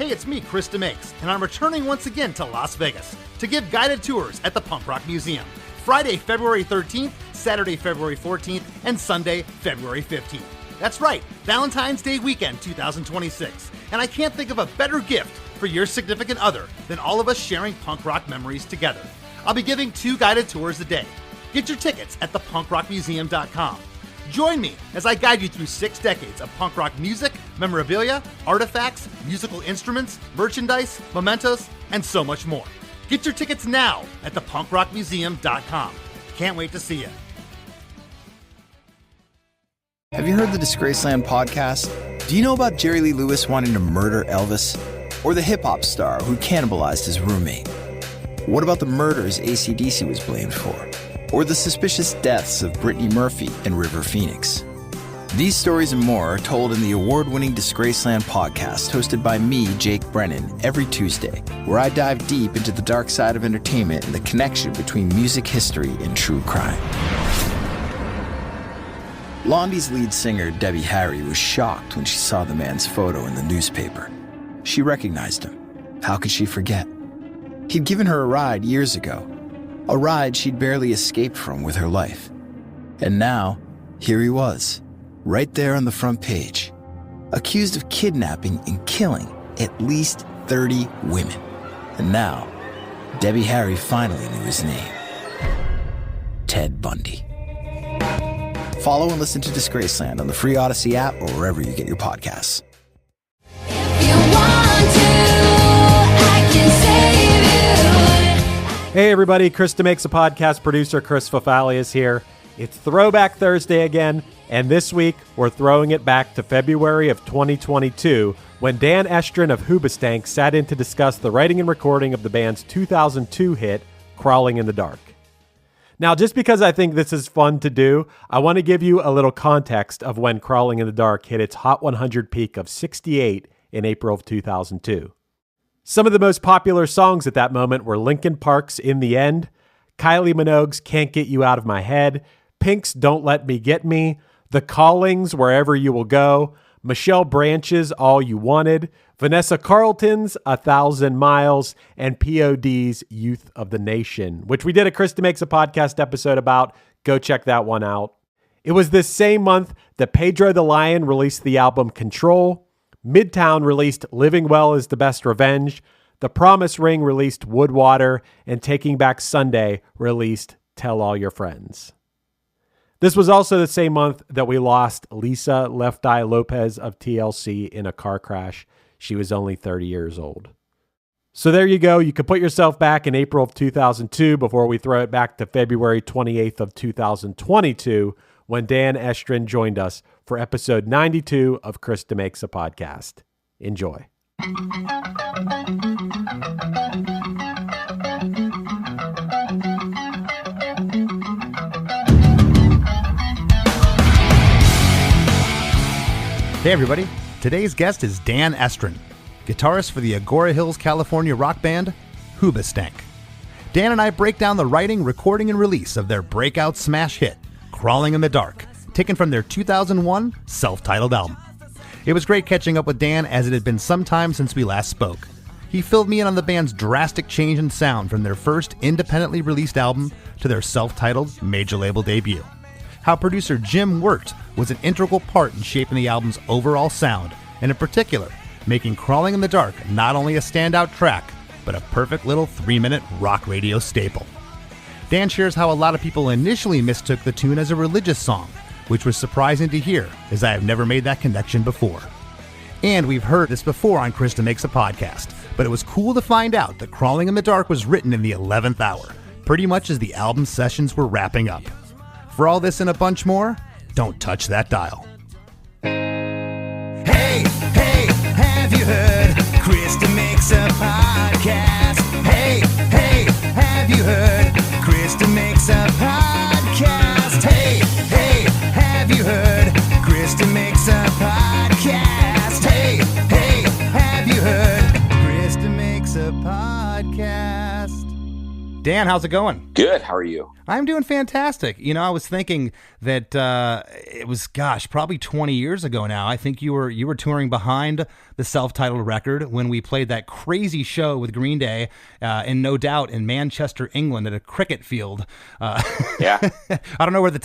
Hey, it's me, Chris DeMakes, and I'm returning once again to Las Vegas to give guided tours at the Punk Rock Museum. Friday, February 13th, Saturday, February 14th, and Sunday, February 15th. That's right, Valentine's Day weekend 2026. And I can't think of a better gift for your significant other than all of us sharing punk rock memories together. I'll be giving 2 guided tours a day. Get your tickets at thepunkrockmuseum.com. Join me as I guide you through 6 decades of punk rock music, memorabilia, artifacts, musical instruments, merchandise, mementos, and so much more. Get your tickets now at thepunkrockmuseum.com. Can't wait to see you. Have you heard the Disgraceland podcast? Do you know about Jerry Lee Lewis wanting to murder Elvis? Or the hip-hop star who cannibalized his roommate? What about the murders AC/DC was blamed for? Or the suspicious deaths of Brittany Murphy and River Phoenix? These stories and more are told in the award-winning Disgraceland podcast hosted by me, Jake Brennan, every Tuesday, where I dive deep into the dark side of entertainment and the connection between music history and true crime. Blondie's lead singer, Debbie Harry, was shocked when she saw the man's photo in the newspaper. She recognized him. How could she forget? He'd given her a ride years ago, a ride she'd barely escaped from with her life. And now, here he was, right there on the front page, accused of kidnapping and killing at least 30 women. And now, Debbie Harry finally knew his name. Ted Bundy. Follow and listen to Disgraceland on the free Odyssey app or wherever you get your podcasts. If you want to, I can save you. Hey everybody, Chris DeMakes A Podcast producer Chris Fafali is here. It's Throwback Thursday again, and this week we're throwing it back to February of 2022 when Dan Estrin of Hoobastank sat in to discuss the writing and recording of the band's 2002 hit, Crawling in the Dark. Now, just because I think this is fun to do, I want to give you a little context of when Crawling in the Dark hit its Hot 100 peak of 68 in April of 2002. Some of the most popular songs at that moment were Linkin Park's In the End, Kylie Minogue's Can't Get You Out of My Head, Pink's Don't Let Me Get Me, The Callings' Wherever You Will Go, Michelle Branch's All You Wanted, Vanessa Carlton's 1,000 Miles, and POD's Youth of the Nation, which we did a Chris DeMakes A Podcast episode about. Go check that one out. It was this same month that Pedro the Lion released the album Control, Midtown released Living Well Is the Best Revenge, The Promise Ring released Woodwater, and Taking Back Sunday released Tell All Your Friends. This was also the same month that we lost Lisa Left Eye Lopez of TLC in a car crash. She was only 30 years old. So there you go. You can put yourself back in April of 2002 before we throw it back to February 28th of 2022 when Dan Estrin joined us for episode 92 of Chris DeMakes A Podcast. Enjoy. Hey everybody, today's guest is Dan Estrin, guitarist for the Agora Hills, California rock band, Hoobastank. Dan and I break down the writing, recording, and release of their breakout smash hit, Crawling in the Dark, taken from their 2001 self-titled album. It was great catching up with Dan as it had been some time since we last spoke. He filled me in on the band's drastic change in sound from their first independently released album to their self-titled major label debut. How producer Jim Wirt was an integral part in shaping the album's overall sound, and in particular, making Crawling in the Dark not only a standout track, but a perfect little 3-minute rock radio staple. Dan shares how a lot of people initially mistook the tune as a religious song, which was surprising to hear, as I have never made that connection before. And we've heard this before on Chris DeMakes A Podcast, but it was cool to find out that Crawling in the Dark was written in the 11th hour, pretty much as the album sessions were wrapping up. For all this and a bunch more, don't touch that dial. Hey, hey, have you heard Chris DeMakes A Podcast? Hey, hey, have you heard Chris DeMakes A Podcast? Hey, hey, have you heard Chris DeMakes A Podcast? Hey, hey, have you heard Chris DeMakes A Podcast? Dan, how's it going? Good. How are you? I'm doing fantastic. You know, I was thinking that it was, probably 20 years ago now. I think you were touring behind the self-titled record when we played that crazy show with Green Day in No Doubt in Manchester, England, at a cricket field. Yeah. I don't know where the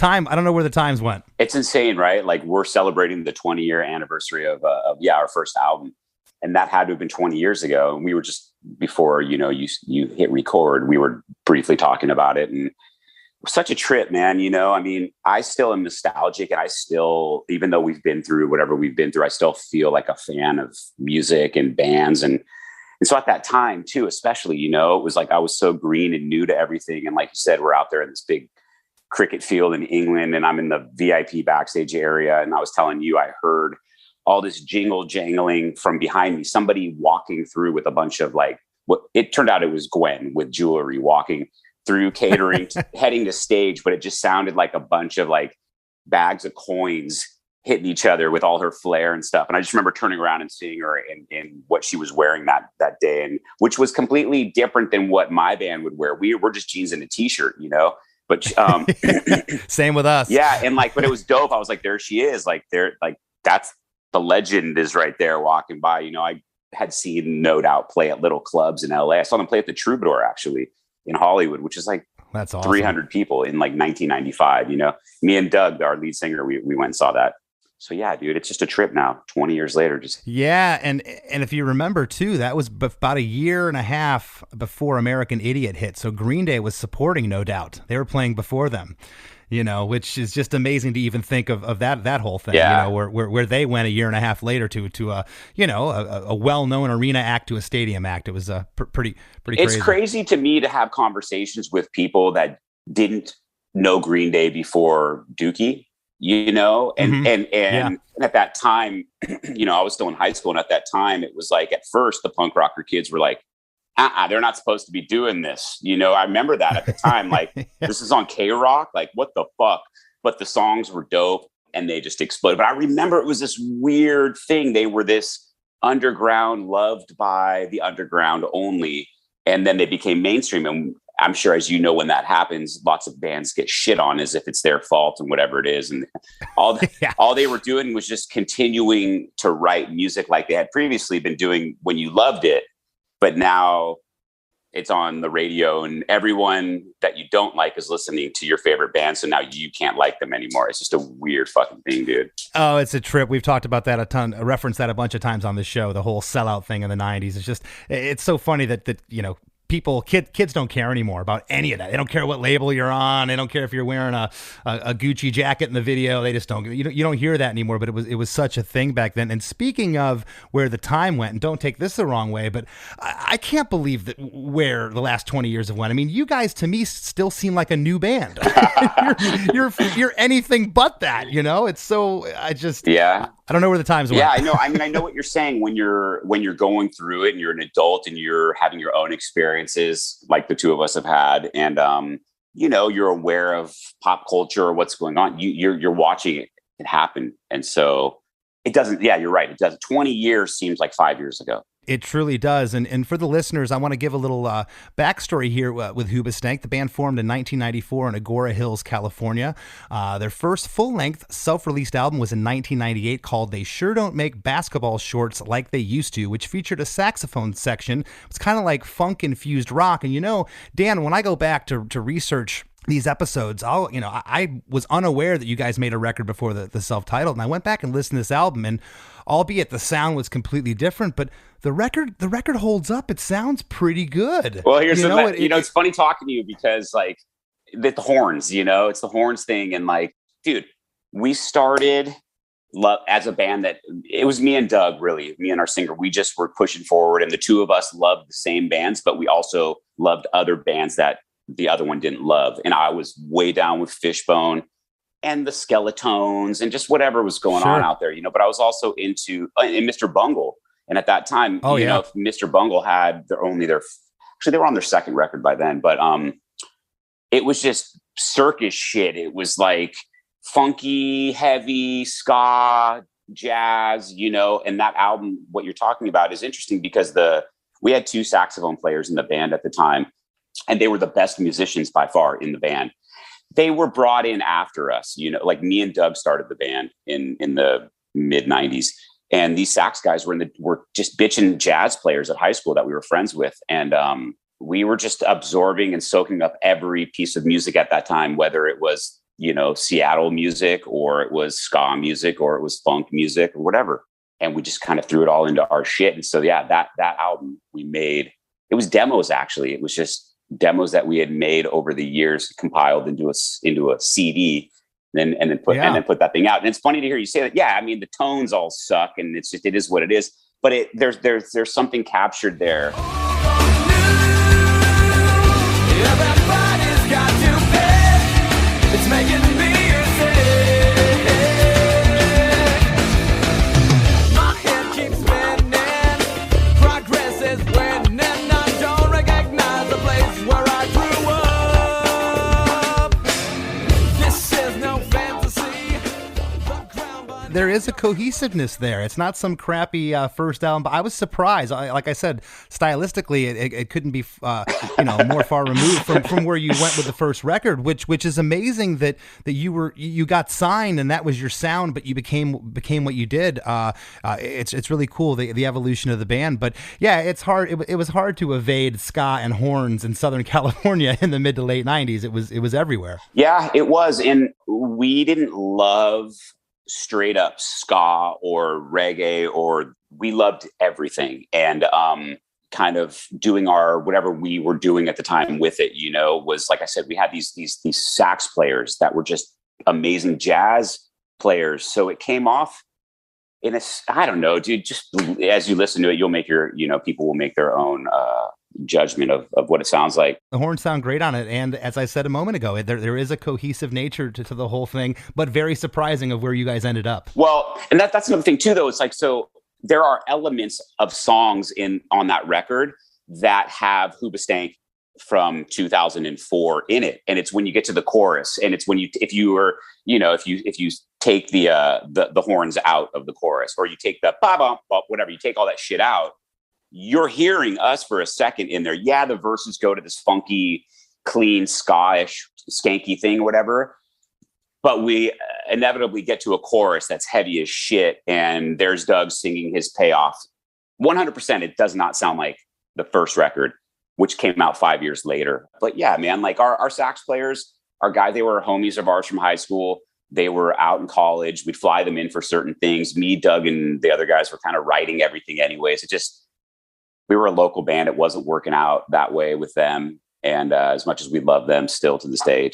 times went. It's insane, right? Like, we're celebrating the 20-year anniversary of our first album, and that had to have been 20 years ago. And we were just before you hit record. We were briefly talking about it, and such a trip, man. I mean, I still am nostalgic, and I still, even though we've been through whatever we've been through, I still feel like a fan of music and bands. And so at that time too, especially, it was like I was so green and new to everything. And like you said, we're out there in this big cricket field in England, and I'm in the VIP backstage area. And I was telling you, I heard all this jingle jangling from behind me, somebody walking through with a bunch of what it turned out it was Gwen with jewelry walking through catering, heading to stage, but it just sounded like a bunch of bags of coins hitting each other with all her flair and stuff. And I just remember turning around and seeing her in what she was wearing that day, and which was completely different than what my band would wear. We're just jeans and a t-shirt, but same with us. Yeah. And but it was dope. I was like, there she is. That's the legend is right there walking by. I had seen No Doubt play at little clubs in LA. I saw them play at the Troubadour actually in Hollywood, which is that's awesome. 300 people in 1995. Me and Doug, our lead singer, we went and saw that. So yeah, dude, it's just a trip now. 20 years later, yeah. And if you remember too, that was about a year and a half before American Idiot hit. So Green Day was supporting No Doubt. They were playing before them. Which is just amazing to even think of that whole thing. Yeah. Where they went a year and a half later to a well-known arena act to a stadium act. It was pretty crazy. It's crazy to me to have conversations with people that didn't know Green Day before Dookie, and at that time, I was still in high school, and at that time it was at first the punk rocker kids were like, they're not supposed to be doing this. I remember that at the time, this is on K-Rock, what the fuck? But the songs were dope and they just exploded. But I remember it was this weird thing. They were this underground, loved by the underground only. And then they became mainstream. And I'm sure, as you know, when that happens, lots of bands get shit on as if it's their fault and whatever it is. And all they were doing was just continuing to write music like they had previously been doing when you loved it. But now it's on the radio, and everyone that you don't like is listening to your favorite band. So now you can't like them anymore. It's just a weird fucking thing, dude. Oh, it's a trip. We've talked about that a ton. I referenced that a bunch of times on this show. The whole sellout thing in the 90s. It's so funny that kids don't care anymore about any of that. They don't care what label you're on. They don't care if you're wearing a Gucci jacket in the video. They just don't. You don't hear that anymore. But it was such a thing back then. And speaking of where the time went, and don't take this the wrong way, but I can't believe that where the last 20 years have went. I mean, you guys to me still seem like a new band. you're anything but that. It's so I don't know where the times went. Yeah, I know. I mean, I know what you're saying when you're going through it and you're an adult and you're having your own experiences like the two of us have had. And, you're aware of pop culture or what's going on. You're watching it happen. And so it doesn't, you're right. It doesn't. 20 years seems like 5 years ago. It truly does. And for the listeners, I want to give a little backstory here with Hoobastank. The band formed in 1994 in Agora Hills, California. Their first full-length self-released album was in 1998 called They Sure Don't Make Basketball Shorts Like They Used To, which featured a saxophone section. It's kind of like funk-infused rock. And Dan, when I go back to research these episodes, I was unaware that you guys made a record before the self-titled, and I went back and listened to this album, and albeit the sound was completely different, but the record holds up. It sounds pretty good. Well, here's it's funny talking to you because the horns, it's the horns thing. And dude, we started as a band that it was me and Doug, really, me and our singer, we just were pushing forward, and the two of us loved the same bands, but we also loved other bands that the other one didn't love. And I was way down with Fishbone and the Skeletones and just whatever was going on out there, but I was also into Mr. Bungle. And at that time, Mr. Bungle had they were on their second record by then, but it was just circus shit. It was funky, heavy, ska, jazz, and that album, what you're talking about is interesting because we had two saxophone players in the band at the time. and they were the best musicians by far in the band. They were brought in after us, you know, like me and Doug started the band in the mid 90s. And these sax guys were just bitching jazz players at high school that we were friends with. And we were just absorbing and soaking up every piece of music at that time, whether it was, you know, Seattle music or it was ska music or it was funk music or whatever. And we just kind of threw it all into our shit. And so, yeah, that album we made, it was demos, actually. It was just demos that we had made over the years, compiled into a CD, and then put that thing out. And it's funny to hear you say that. Yeah, I mean, the tones all suck, and it is what it is. But there's something captured there. Everybody's got to pay. It's making me sick. My head keeps spinning. Progress is winning. I don't recognize the place where I grew up. This is no fantasy. The ground beneath. There is a cohesiveness there. It's not some crappy first album, but I was surprised. Like I said, stylistically, it couldn't be more far removed from where you went with the first record, which is amazing that you got signed and that was your sound, but you became what you did. It's really cool, the evolution of the band. But yeah, it's hard. It was hard to evade ska and horns in Southern California in the mid to late 90s. It was everywhere. Yeah, it was, and we didn't love straight up ska or reggae, or we loved everything. And kind of doing our whatever we were doing at the time with it, you know, was, like I said, we had these sax players that were just amazing jazz players. So it came off in a, I don't know, dude, just as you listen to it, you'll make people will make their own judgment of what it sounds like. The horns sound great on it, and as I said a moment ago, there is a cohesive nature to the whole thing, but very surprising of where you guys ended up. Well, and that's another thing too, though. It's like, so there are elements of songs on that record that have Hoobastank from 2004 in it, and it's when you get to the chorus, and it's when if you take the horns out of the chorus, or you take the ba ba whatever, you take all that shit out, you're hearing us for a second in there. Yeah, the verses go to this funky, clean, ska-ish, skanky thing or whatever. But we inevitably get to a chorus that's heavy as shit. And there's Doug singing his payoff. 100%, it does not sound like the first record, which came out 5 years later. But yeah, man, like our sax players, our guys, they were homies of ours from high school. They were out in college. We'd fly them in for certain things. Me, Doug, and the other guys were kind of writing everything anyways. We were a local band. It wasn't working out that way with them. And as much as we love them still to this day,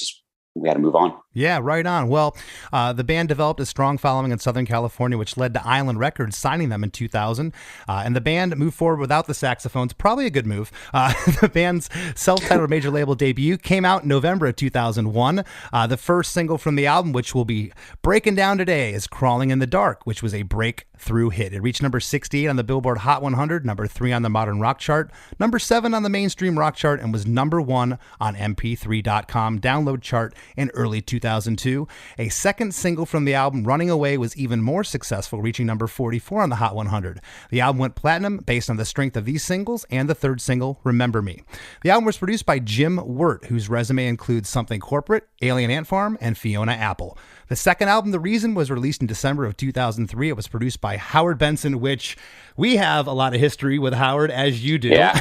we had to move on. Yeah, right on. Well, the band developed a strong following in Southern California, which led to Island Records signing them in 2000. And the band moved forward without the saxophones. Probably a good move. The band's self-titled major label debut came out in November of 2001. The first single from the album, which we'll be breaking down today, is Crawling in the Dark, which was a breakthrough hit. It reached number 68 on the Billboard Hot 100, number 3 on the Modern Rock chart, number 7 on the Mainstream Rock chart, and was number 1 on MP3.com download chart in early 2002. A second single from the album, Running Away, was even more successful, reaching number 44 on the Hot 100. The album went platinum based on the strength of these singles and the third single, Remember Me. The album was produced by Jim Wirt, whose resume includes Something Corporate, Alien Ant Farm, and Fiona Apple. The second album, The Reason, was released in December of 2003. It was produced by Howard Benson, which we have a lot of history with Howard, as you do. Yeah.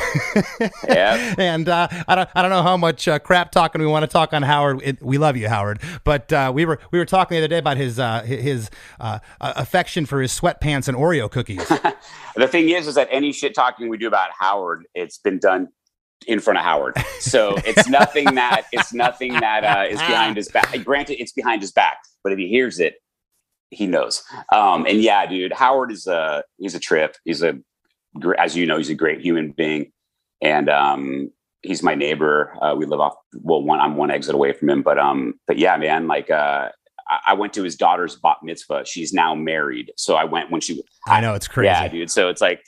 Yeah. And I don't know how much crap talking we want to talk on Howard. We love you, Howard. But we were talking the other day about his affection for his sweatpants and Oreo cookies. The thing is that any shit talking we do about Howard, it's been done in front of Howard. So it's nothing that is behind his back. Granted, it's behind his back, but if he hears it, he knows. And yeah, dude, Howard he's a trip. As you know, he's a great human being. And he's my neighbor. We live I'm one exit away from him. But yeah, man, like I went to his daughter's bat mitzvah. She's now married. So I went when I know, it's crazy. Yeah, dude. So it's like,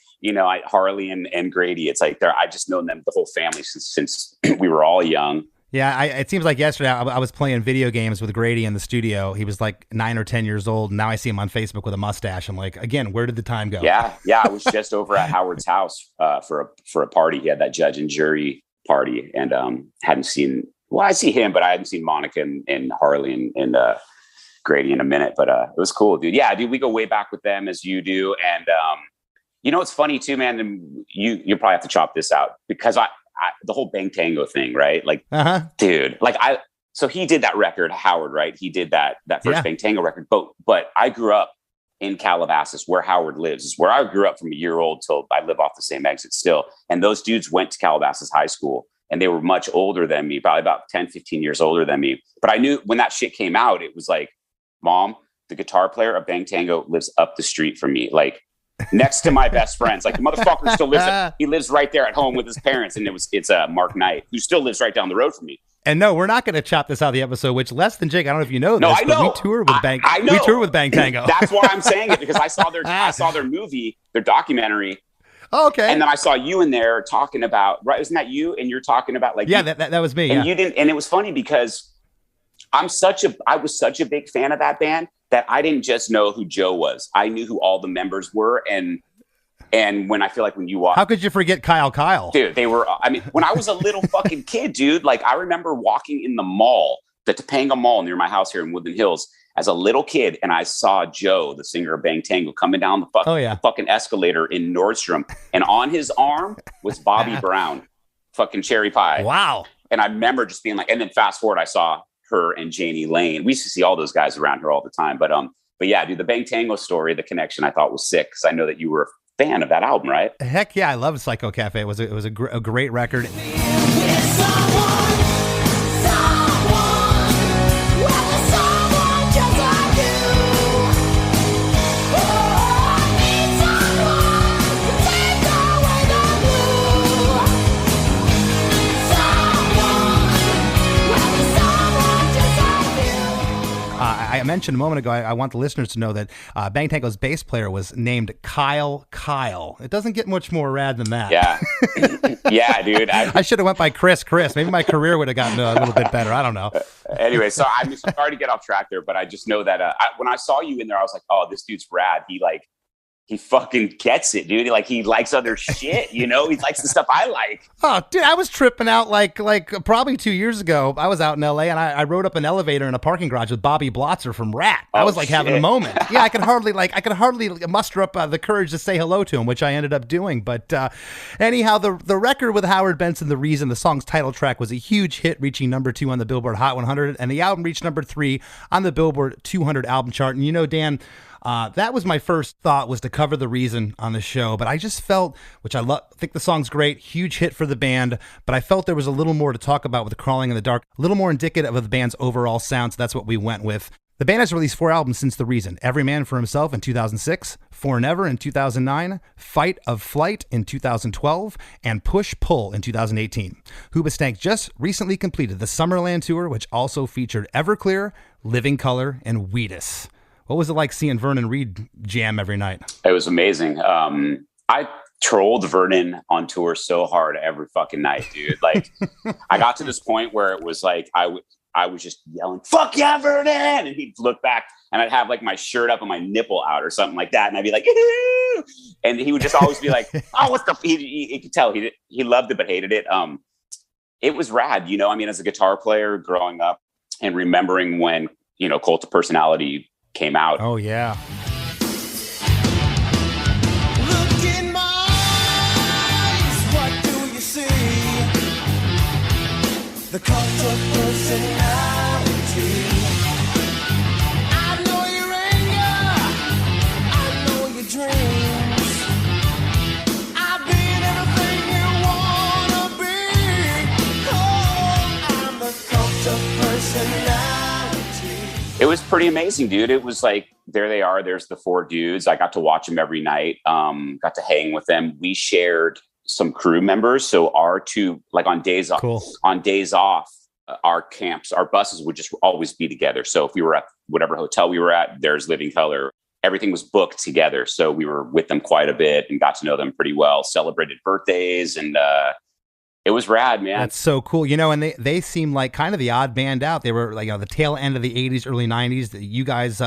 Harley and Grady, it's like I've just known them, the whole family since we were all young. Yeah, it seems like yesterday I was playing video games with Grady in the studio. He was like 9 or 10 years old, and now I see him on Facebook with a mustache. I'm like, again, where did the time go? Yeah. I was just over at Howard's house for a party. He had that judge and jury party and hadn't seen. Well, I see him, but I hadn't seen Monica and Harley and Grady in a minute. But it was cool, dude. Yeah, dude, we go way back with them as you do. And you know, it's funny too, man. And you probably have to chop this out because I the whole Bang Tango thing, right? Like, dude, like so he did that record, Howard, right? He did that first Bang Tango record. But I grew up in Calabasas, where Howard lives. Is where I grew up from a year old till I live off the same exit still. And those dudes went to Calabasas High School. And they were much older than me, probably about 10, 15 years older than me. But I knew when that shit came out, it was like, Mom, the guitar player of Bang Tango lives up the street from me, like next to my best friends. Like the motherfucker still lives. He lives right there at home with his parents. And it's Mark Knight, who still lives right down the road from me. And no, we're not going to chop this out of the episode, which less than Jake. I don't know if you know this. No, I know. We toured with Bang. I know. We toured with Bang Tango. That's why I'm saying it, because I saw their movie, their documentary. Oh, okay. And then I saw you in there talking about, right? Isn't that you? And you're talking about like, that was me. And you didn't. And it was funny because I was such a big fan of that band that I didn't just know who Joe was. I knew who all the members were. And when I feel like when you walk, how could you forget Kyle? Dude, they were, I mean, when I was a little fucking kid, dude, like I remember walking in the mall, the Topanga Mall near my house here in Woodland Hills as a little kid. And I saw Joe, the singer of Bang Tango, coming down the fucking escalator in Nordstrom. And on his arm was Bobby Brown, fucking Cherry Pie. Wow. And I remember just being like, and then fast forward, I saw her and Janie Lane. We used to see all those guys around her all the time. But yeah, dude, the Bang Tango story, the connection I thought was sick. Cause I know that you were a fan of that album, right? Heck yeah. I love Psycho Cafe. It was a great record. I mentioned a moment ago, I want the listeners to know that Bang Tango's bass player was named Kyle. It doesn't get much more rad than that. Yeah. Yeah, dude. I should have went by Chris. Maybe my career would have gotten a little bit better. I don't know. Anyway, so I'm sorry to get off track there, but I just know that when I saw you in there, I was like, oh, this dude's rad. He fucking gets it, dude. Like he likes other shit, you know? He likes the stuff I like. Oh, dude, I was tripping out like probably 2 years ago. I was out in LA and I rode up an elevator in a parking garage with Bobby Blotzer from Rat. I was like having a moment. Yeah, I could hardly muster up the courage to say hello to him, which I ended up doing. But anyhow, the record with Howard Benson, The Reason, the song's title track, was a huge hit, reaching number 2 on the Billboard Hot 100, and the album reached number 3 on the Billboard 200 album chart. And you know, Dan, that was my first thought, was to cover The Reason on the show, but I just felt, which I think the song's great, huge hit for the band, but I felt there was a little more to talk about with Crawling in the Dark, a little more indicative of the band's overall sound, so that's what we went with. The band has released 4 albums since The Reason: Every Man for Himself in 2006, For Never in 2009, Fight of Flight in 2012, and Push Pull in 2018. Hoobastank just recently completed the Summerland tour, which also featured Everclear, Living Color, and Wheatus. What was it like seeing Vernon Reid jam every night? It was amazing. I trolled Vernon on tour so hard every fucking night, dude. Like, I got to this point where it was like I was just yelling, "Fuck yeah, Vernon!" And he'd look back, and I'd have like my shirt up and my nipple out or something like that, and I'd be like, "Yoo-hoo!" And he would just always be like, "Oh, what's the?" He could tell he loved it but hated it. It was rad, you know. I mean, as a guitar player growing up and remembering when, you know, Cult of Personality came out. Oh yeah. Look in my eyes, what do you see? The cult of personality. I know your anger, I know your dreams. I've been everything you wanna be. Oh, I'm the cult of personality. It was pretty amazing, dude. It was like, there they are. There's the 4 dudes. I got to watch them every night. Got to hang with them. We shared some crew members. So our 2, like on days off, our camps, our buses would just always be together. So if we were at whatever hotel we were at, there's Living Color. Everything was booked together. So we were with them quite a bit and got to know them pretty well, celebrated birthdays. And It was rad, man. That's so cool. And they seem like kind of the odd band out. They were like, the tail end of the 80s, early 90s. You guys,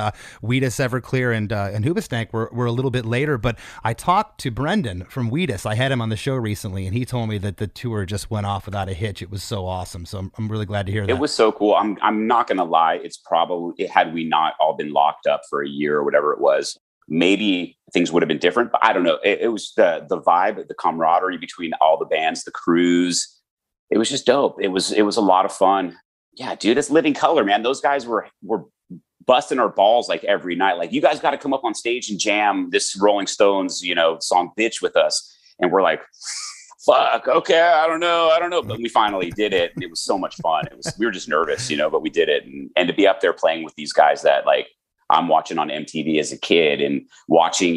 Wheatus, Everclear, and Hoobastank were a little bit later. But I talked to Brendan from Wheatus. I had him on the show recently, and he told me that the tour just went off without a hitch. It was so awesome. So I'm really glad to hear that. It was so cool. I'm not going to lie. It's probably, had we not all been locked up for a year or whatever it was, maybe things would have been different, but I don't know. It was the vibe, the camaraderie between all the bands, the crews. It was just dope. It was a lot of fun. Yeah, dude, it's Living Color, man. Those guys were busting our balls like every night. Like, you guys got to come up on stage and jam this Rolling Stones, song Bitch with us. And we're like, fuck, okay, I don't know. But we finally did it. And it was so much fun. We were just nervous, but we did it. And to be up there playing with these guys that like I'm watching on MTV as a kid and watching,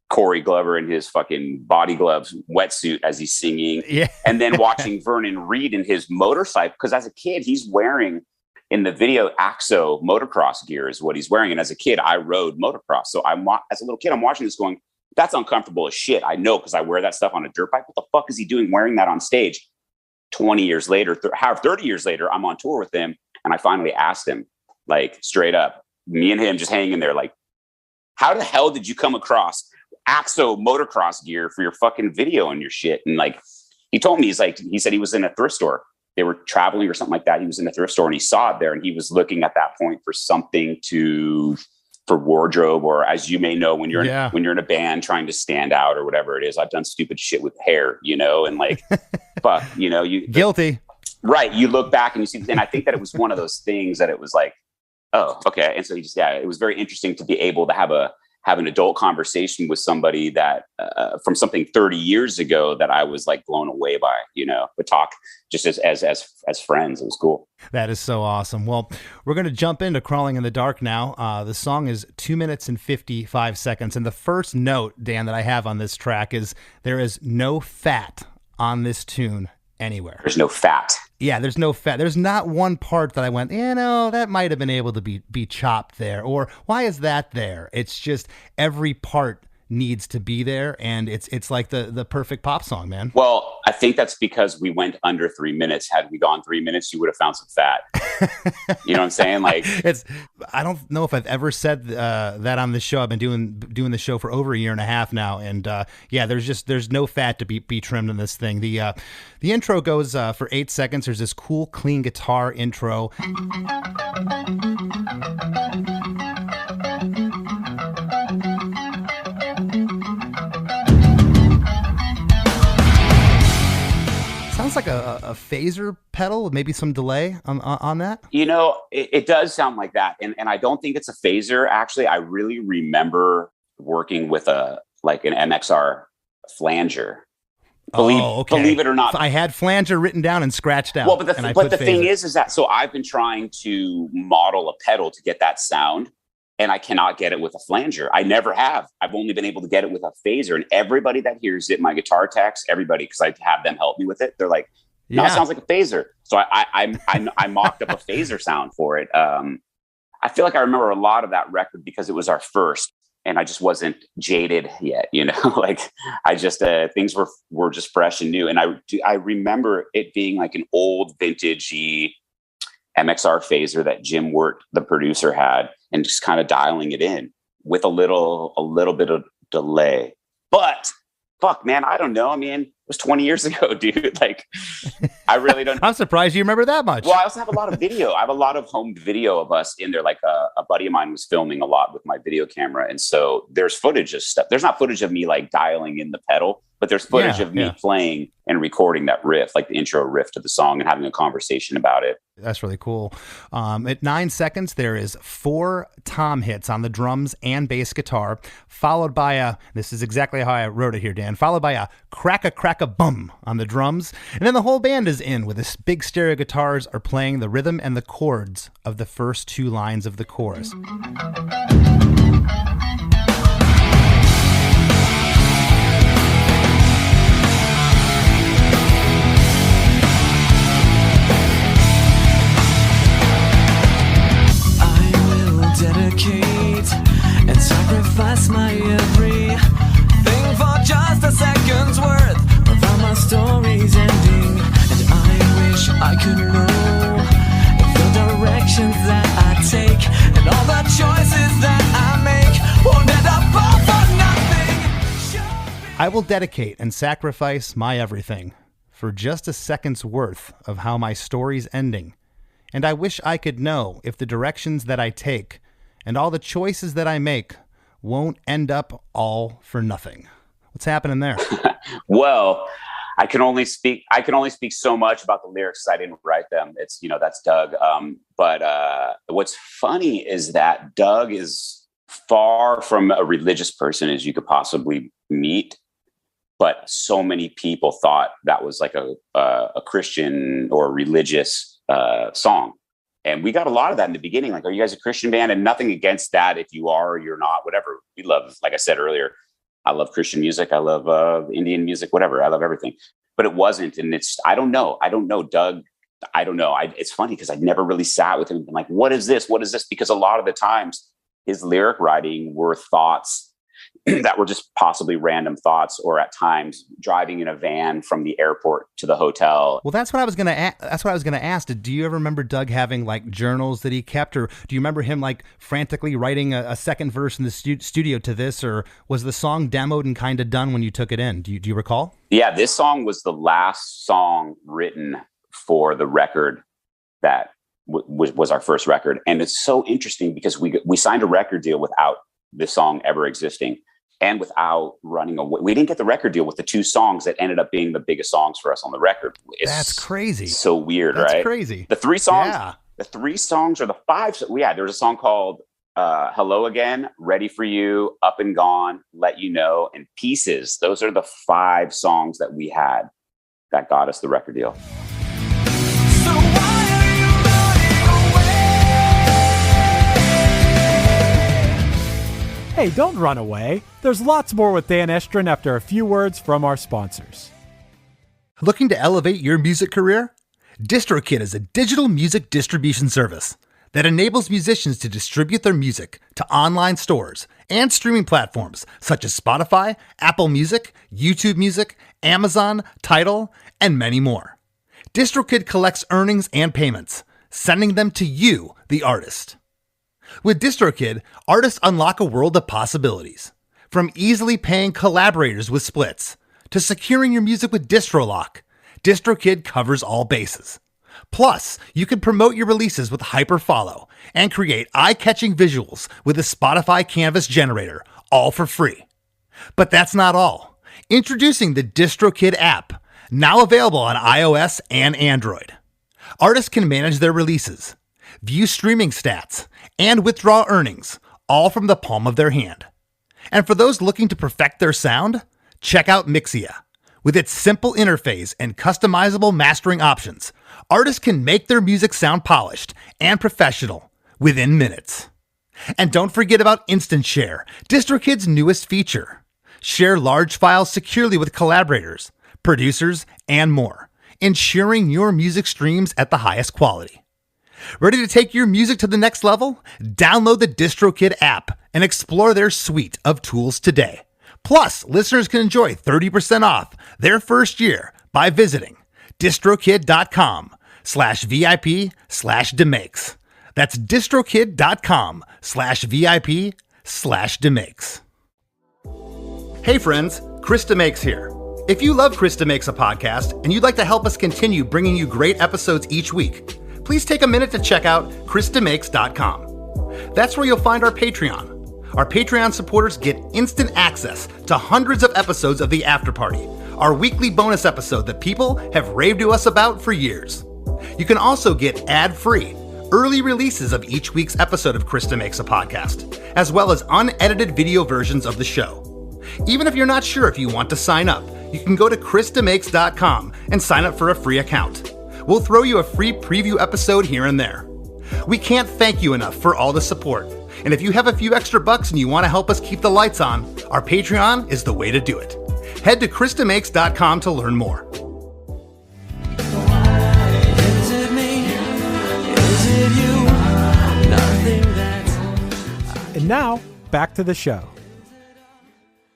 Corey Glover in his fucking body gloves wetsuit as he's singing. Yeah. And then watching Vernon Reid in his motorcycle. Because as a kid, he's wearing in the video Axo motocross gear is what he's wearing. And as a kid, I rode motocross. So as a little kid, I'm watching this going, that's uncomfortable as shit. I know, because I wear that stuff on a dirt bike. What the fuck is he doing wearing that on stage? 20 years later, 30 years later, I'm on tour with him. And I finally asked him, like, straight up, me and him just hanging there, like, how the hell did you come across Axo motocross gear for your fucking video and your shit? And like, he told me, he said he was in a thrift store. They were traveling or something like that. He was in a thrift store and he saw it there, and he was looking at that point for something for wardrobe, or as you may know, when you're in a band trying to stand out or whatever it is. I've done stupid shit with hair, and like, fuck, you guilty. Right. You look back and you see, and I think that it was one of those things that it was like, oh, okay. And so it was very interesting to be able to have an adult conversation with somebody that from something 30 years ago that I was like blown away by, but talk just as friends. It was cool. That is so awesome. Well, we're going to jump into Crawling in the Dark now. The song is 2 minutes and 55 seconds. And the first note, Dan, that I have on this track is there is no fat on this tune anywhere. There's no fat. Yeah, there's no fat. There's not one part that I went, that might have been able to be chopped there. Or why is that there? It's just every part needs to be there. And it's like the perfect pop song, man. Well, I think that's because we went under 3 minutes. Had we gone 3 minutes, you would have found some fat. You know what I'm saying? Like, I don't know if I've ever said that on the show. I've been doing the show for over a year and a half now. And there's no fat to be trimmed in this thing. The intro goes for 8 seconds. There's this cool, clean guitar intro. Sounds like a phaser pedal with maybe some delay on that. It does sound like that. And I don't think it's a phaser. Actually, I really remember working with an MXR flanger. Believe it or not. I had flanger written down and scratched out. Well, but the thing is that, so I've been trying to model a pedal to get that sound, and I cannot get it with a flanger. I never have. I've only been able to get it with a phaser. And everybody that hears it, my guitar techs, everybody, because I have them help me with it, they're like, no, it sounds like a phaser. So I mocked up a phaser sound for it. I feel like I remember a lot of that record because it was our first, and I just wasn't jaded yet, like I just, things were just fresh and new. And I remember it being like an old vintagey MXR phaser that Jim Wirt, the producer, had, and just kind of dialing it in with a little bit of delay. But fuck, man, I don't know. I mean, it was 20 years ago, dude. Like, I really don't. I'm surprised you remember that much. Well, I also have a lot of video. I have a lot of home video of us in there. Like a buddy of mine was filming a lot with my video camera. And so there's footage of stuff. There's not footage of me like dialing in the pedal, but there's footage of me playing and recording that riff, like the intro riff to the song, and having a conversation about it. That's really cool. At 9 seconds, there is 4 tom hits on the drums and bass guitar, followed by this is exactly how I wrote it here, Dan, followed by a crack-a-bum on the drums. And then the whole band is in with this big stereo guitars are playing the rhythm and the chords of the first 2 lines of the chorus. Dedicate and sacrifice my everything for just a second's worth of how my story's ending. I will dedicate and sacrifice my everything for just a second's worth of how my story's ending. And I wish I could know if the directions that I take and all the choices that I make won't end up all for nothing. What's happening there? Well, I can only speak so much about the lyrics. I didn't write them. It's, that's Doug. But what's funny is that Doug is far from a religious person as you could possibly meet. But so many people thought that was like a Christian or religious song. And we got a lot of that in the beginning. Like, are you guys a Christian band? And nothing against that. If you are or you're not, whatever. We love, like I said earlier, I love Christian music. I love Indian music, whatever. I love everything. But it wasn't. And I don't know, Doug. I don't know. It's funny because I never really sat with him and been like, what is this? What is this? Because a lot of the times his lyric writing were thoughts that were just possibly random thoughts, or at times driving in a van from the airport to the hotel. Well, that's what I was going to ask. Do you ever remember Doug having like journals that he kept, or do you remember him like frantically writing a second verse in the studio to this, or was the song demoed and kind of done when you took it in? Do you recall? Yeah, this song was the last song written for the record that was our first record. And it's so interesting because we signed a record deal without this song ever existing. And without running away, we didn't get the record deal with the two songs that ended up being the biggest songs for us on the record. That's crazy. So weird, That's right? Crazy. The three songs, the 3 songs or the 5. Yeah, there's a song called Hello Again, Ready for You, Up and Gone, Let You Know, and Pieces. Those are the 5 songs that we had that got us the record deal. So why are you running away? Hey, don't run away. There's lots more with Dan Estrin after a few words from our sponsors. Looking to elevate your music career? DistroKid is a digital music distribution service that enables musicians to distribute their music to online stores and streaming platforms such as Spotify, Apple Music, YouTube Music, Amazon, Tidal, and many more. DistroKid collects earnings and payments, sending them to you, the artist. With DistroKid, artists unlock a world of possibilities. From easily paying collaborators with splits to securing your music with DistroLock, DistroKid covers all bases. Plus, you can promote your releases with Hyperfollow and create eye-catching visuals with a Spotify Canvas generator, all for free. But that's not all. Introducing the DistroKid app, now available on iOS and Android. Artists can manage their releases, view streaming stats, and withdraw earnings, all from the palm of their hand. And for those looking to perfect their sound, check out Mixia. With its simple interface and customizable mastering options, artists can make their music sound polished and professional within minutes. And don't forget about Instant Share, DistroKid's newest feature. Share large files securely with collaborators, producers, and more, ensuring your music streams at the highest quality. Ready to take your music to the next level? Download the DistroKid app and explore their suite of tools today. Plus, listeners can enjoy 30% off their first year by visiting distrokid.com/VIP/DeMakes. That's distrokid.com/VIP/DeMakes. Hey friends, Chris DeMakes here. If you love Chris DeMakes A Podcast and you'd like to help us continue bringing you great episodes each week, please take a minute to check out chrisdemakes.com. That's where you'll find our Patreon. Our Patreon supporters get instant access to hundreds of episodes of The After Party, our weekly bonus episode that people have raved to us about for years. You can also get ad-free, early releases of each week's episode of Chris DeMakes A Podcast, as well as unedited video versions of the show. Even if you're not sure if you want to sign up, you can go to chrisdemakes.com and sign up for a free account. We'll throw you a free preview episode here and there. We can't thank you enough for all the support. And if you have a few extra bucks and you want to help us keep the lights on, our Patreon is the way to do it. Head to chrisdemakes.com to learn more. Is it me? Is it you? Nothing that's... And now, back to the show.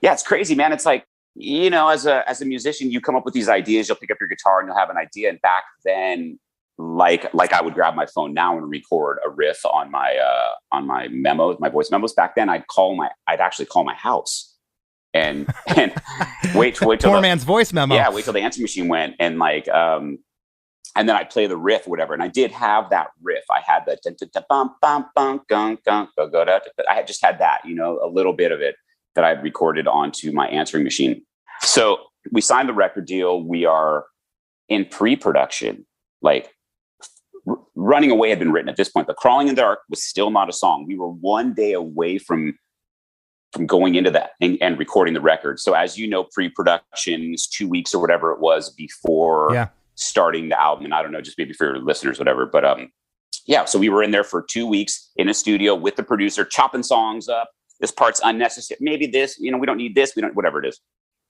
Yeah, it's crazy, man. It's like, as a musician, you come up with these ideas, you'll pick up your guitar and you'll have an idea. And back then, like I would grab my phone now and record a riff on my memos, my voice memos. Back then, I'd actually call my house and wait till Poor man's voice memo. Yeah, wait till the answering machine went, and like and then I play the riff, whatever. And I did have that riff. I had the bum bum bum gung gung go go da. I had just had that, you know, a little bit of it that I had recorded onto my answering machine. So we signed the record deal. We are in pre-production, like Running Away had been written at this point. The Crawling in the Dark was still not a song. We were one day away from going into that and recording the record. So as you know, pre-production is 2 weeks or whatever it was before starting the album. And I don't know, just maybe for your listeners, whatever. But yeah, so we were in there for 2 weeks in a studio with the producer, chopping songs up. This part's unnecessary. Maybe this, you know, we don't need this. We don't, whatever it is.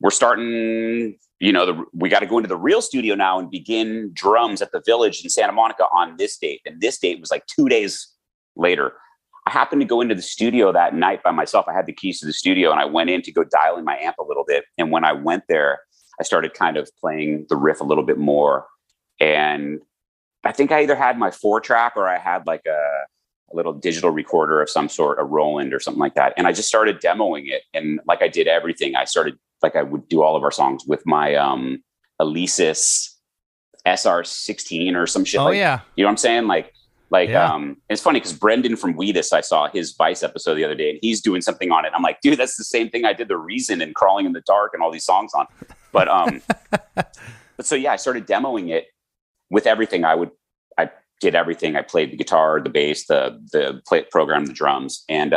We're starting, you know, we got to go into the real studio now and begin drums at the Village in Santa Monica on this date. And this date was like 2 days later. I happened to go into the studio that night by myself. I had the keys to the studio and I went in to go dial in my amp a little bit. And when I went there, I started kind of playing the riff a little bit more. And I think I either had my 4-track or I had like a little digital recorder of some sort, a Roland or something like that. And I just started demoing it. And like I did everything, I started, like I would do all of our songs with my Alesis SR16 or some shit. Oh, like, yeah. You know what I'm saying? It's funny because Brendan from Weedus, I saw his Vice episode the other day and he's doing something on it. I'm like, dude, that's the same thing I did The Reason and Crawling in the Dark and all these songs on. But so yeah, I started demoing it with everything. I did everything. I played the guitar, the bass, program, the drums, and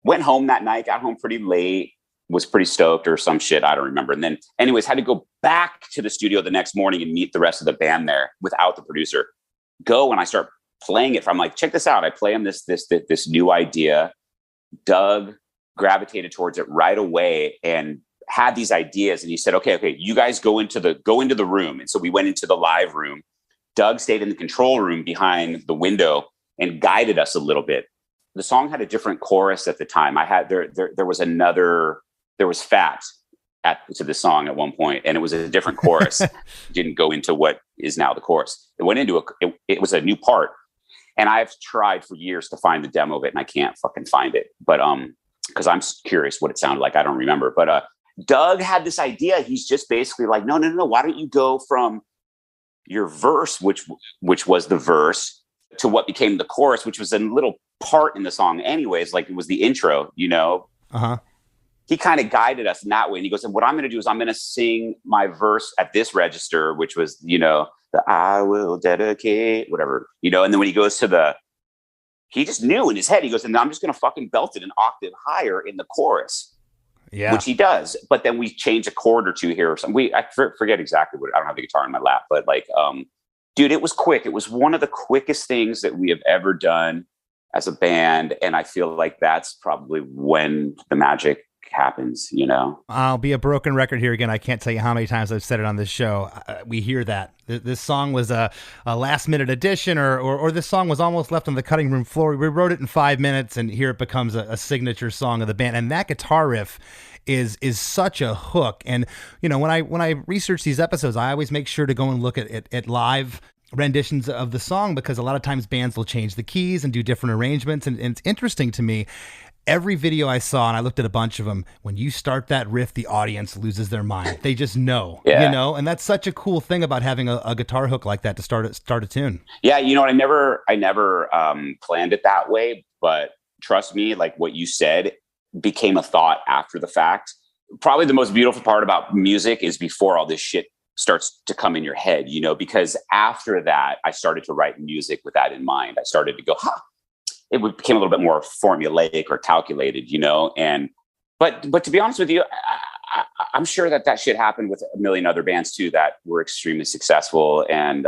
went home that night, got home pretty late, was pretty stoked or some shit. I don't remember. And then anyways, had to go back to the studio the next morning and meet the rest of the band there without the producer. Go and I start playing it. I'm like, check this out. I play him this new idea. Doug gravitated towards it right away and had these ideas. And he said, okay, you guys go into the room. And so we went into the live room. Doug stayed in the control room behind the window and guided us a little bit. The song had a different chorus at the time. There was fat to the song at one point, and it was a different chorus. Didn't go into what is now the chorus. It went into it was a new part. And I've tried for years to find the demo of it and I can't fucking find it. But because I'm curious what it sounded like. I don't remember. But Doug had this idea. He's just basically like, no. Why don't you go from your verse, which was the verse, to what became the chorus, which was a little part in the song anyways, like it was the intro, you know? Uh-huh. He kind of guided us in that way. And he goes, and what I'm going to do is I'm going to sing my verse at this register, which was, you know, the I will dedicate, whatever, you know? And then when he goes to he just knew in his head, he goes, and I'm just going to fucking belt it an octave higher in the chorus. Yeah. Which he does, but then we change a chord or two here or something. I forget exactly what. I don't have the guitar in my lap, but like, dude, it was quick. It was one of the quickest things that we have ever done as a band, and I feel like that's probably when the magic happens. You know, I'll be a broken record here again. I can't tell you how many times I've said it on this show. We hear that this song was a last minute addition, or this song was almost left on the cutting room floor. We wrote it in 5 minutes, and here it becomes a signature song of the band. And that guitar riff is such a hook. And you know, when I research these episodes, I always make sure to go and look at live renditions of the song, because a lot of times bands will change the keys and do different arrangements. And it's interesting to me. Every video I saw, and I looked at a bunch of them, when you start that riff, the audience loses their mind. They just know, you know, and that's such a cool thing about having a guitar hook like that to start a tune. Yeah, you know, I never planned it that way, but trust me, like what you said became a thought after the fact. Probably the most beautiful part about music is before all this shit starts to come in your head, you know, because after that, I started to write music with that in mind. I started to go, it became a little bit more formulaic or calculated, you know, but to be honest with you, I'm sure that shit happened with a million other bands too that were extremely successful. And,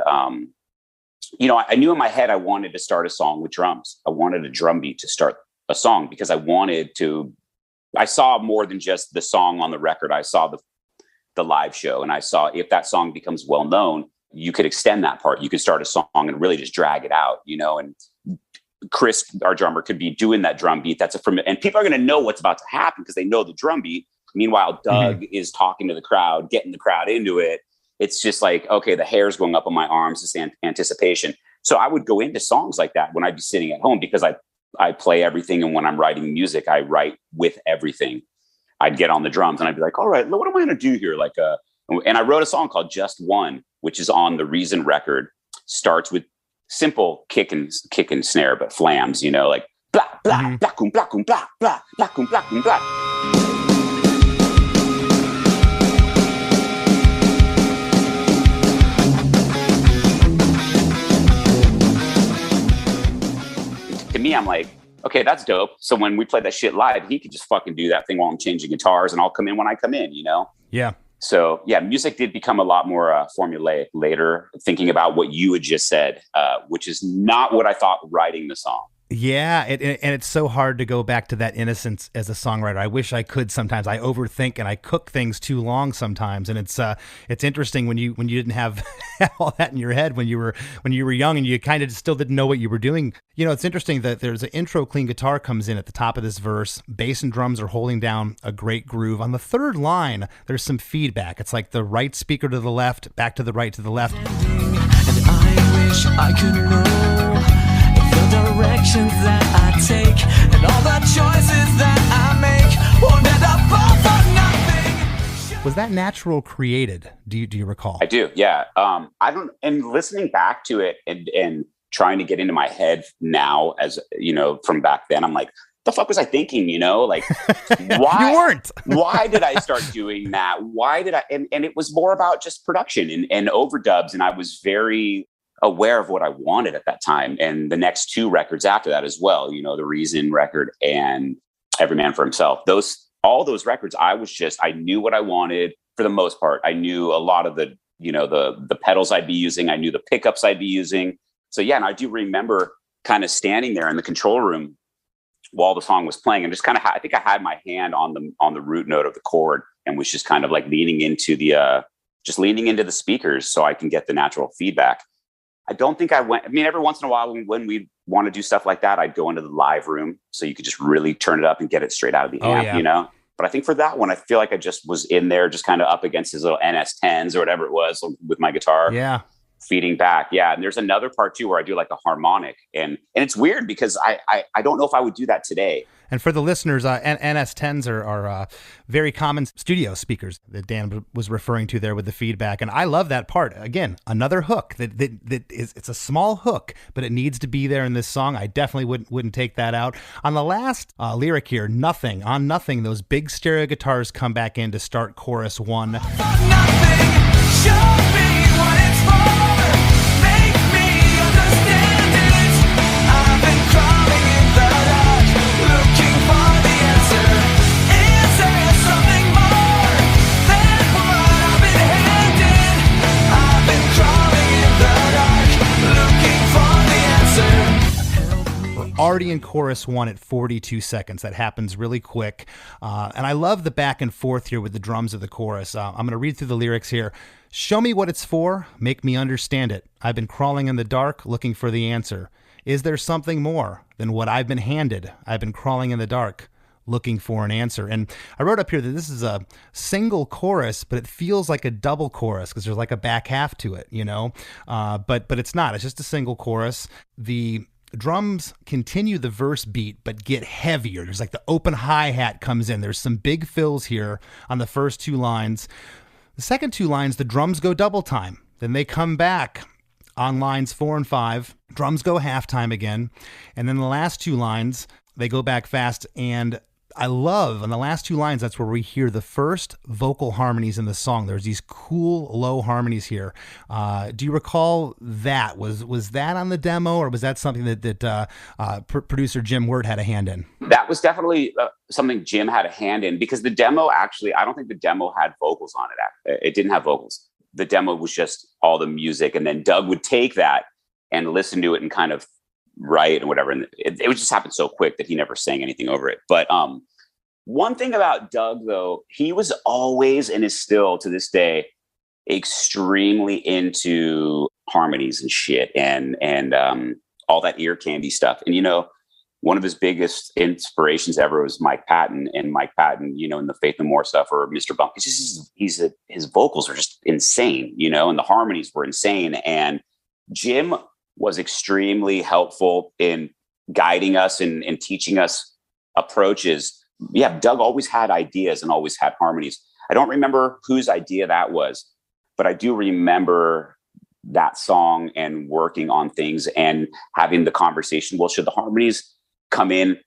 you know, I knew in my head I wanted to start a song with drums. I wanted a drum beat to start a song because I saw more than just the song on the record. I saw the live show, and I saw if that song becomes well known, you could extend that part. You could start a song and really just drag it out, you know, and Chris, our drummer, could be doing that drum beat. And people are going to know what's about to happen because they know the drum beat. Meanwhile, Doug is talking to the crowd, getting the crowd into it. It's just like, okay, the hair's going up on my arms, this anticipation. So I would go into songs like that when I'd be sitting at home because I play everything. And when I'm writing music, I write with everything. I'd get on the drums and I'd be like, all right, what am I going to do here? And I wrote a song called Just One, which is on the Reason record. Starts with simple kick and snare, but flams, like blah, blah, blah, boom, blah, boom, blah, blah, blah, boom, blah, boom, blah. To me, I'm like, okay, that's dope. So when we play that shit live, he could just fucking do that thing while I'm changing guitars, and I'll come in when I come in, Yeah. So yeah, music did become a lot more formulaic later, thinking about what you had just said, which is not what I thought writing the song. Yeah, and it's so hard to go back to that innocence as a songwriter. I wish I could sometimes. I overthink and I cook things too long sometimes, and it's interesting when you didn't have all that in your head when you were young and you kind of still didn't know what you were doing. It's interesting that there's an intro clean guitar comes in at the top of this verse. Bass and drums are holding down a great groove. On the third line, there's some feedback. It's like the right speaker to the left, back to the right to the left. And I wish I could know the directions that I take and all the choices that I make won't end up all for nothing. Was that natural created? Do you recall? I do. Yeah. I don't, and listening back to it and trying to get into my head now, as from back then, I'm like, the fuck was I thinking? Like, why? You weren't. Why did I start doing that? Why did I? And it was more about just production and overdubs. And I was very aware of what I wanted at that time. And the next two records after that as well, the Reason record and Every Man for Himself. All those records, I knew what I wanted for the most part. I knew a lot of the pedals I'd be using. I knew the pickups I'd be using. So yeah, and I do remember kind of standing there in the control room while the song was playing and just kind of, I think I had my hand on the root note of the chord and was just kind of like leaning into the speakers so I can get the natural feedback. I don't think I went, every once in a while when we want to do stuff like that, I'd go into the live room so you could just really turn it up and get it straight out of the amp, But I think for that one, I feel like I just was in there just kind of up against his little NS10s or whatever it was with my guitar. Yeah. Feeding back. Yeah. And there's another part too where I do like a harmonic. And it's weird because I don't know if I would do that today. And for the listeners, NS10s are very common studio speakers that Dan was referring to there with the feedback. And I love that part. Again, another hook it's a small hook, but it needs to be there in this song. I definitely wouldn't take that out. On the last lyric here, Nothing, on Nothing, those big stereo guitars come back in to start chorus one. Nothing, show me what it's for. Make me understand it. I've been crawling in the dark, looking for the answer. Is there something more than what I've been handed? I've been crawling in the dark, looking for the answer. We're already in chorus one at 42 seconds. That happens really quick. And I love the back and forth here with the drums of the chorus. I'm going to read through the lyrics here. Show me what it's for. Make me understand it. I've been crawling in the dark, looking for the answer. Is there something more than what I've been handed? I've been crawling in the dark, looking for an answer. And I wrote up here that this is a single chorus, but it feels like a double chorus because there's like a back half to it, but it's not. It's just a single chorus. The drums continue the verse beat, but get heavier. There's like the open hi-hat comes in. There's some big fills here on the first two lines. The second two lines, the drums go double time. Then they come back on lines 4 and 5. Drums go halftime again. And then the last two lines, they go back fast. And I love, on the last two lines, that's where we hear the first vocal harmonies in the song. There's these cool low harmonies here. Do you recall that? Was that on the demo, or was that something that producer Jim Wirt had a hand in? That was definitely something Jim had a hand in, because the demo actually, I don't think the demo had vocals on it. It didn't have vocals. The demo was just all the music. And then Doug would take that and listen to it and kind of write and whatever. And it would just happen so quick that he never sang anything over it. But one thing about Doug, though, he was always, and is still to this day, extremely into harmonies and shit and all that ear candy stuff. And, one of his biggest inspirations ever was Mike Patton. And Mike Patton, in the Faith No More stuff, or Mr. Bump, his vocals are just insane, and the harmonies were insane. And Jim was extremely helpful in guiding us and teaching us approaches yeah, Doug always had ideas and always had harmonies. I don't remember whose idea that was, but I do remember that song and working on things and having the conversation. Well, should the harmonies come in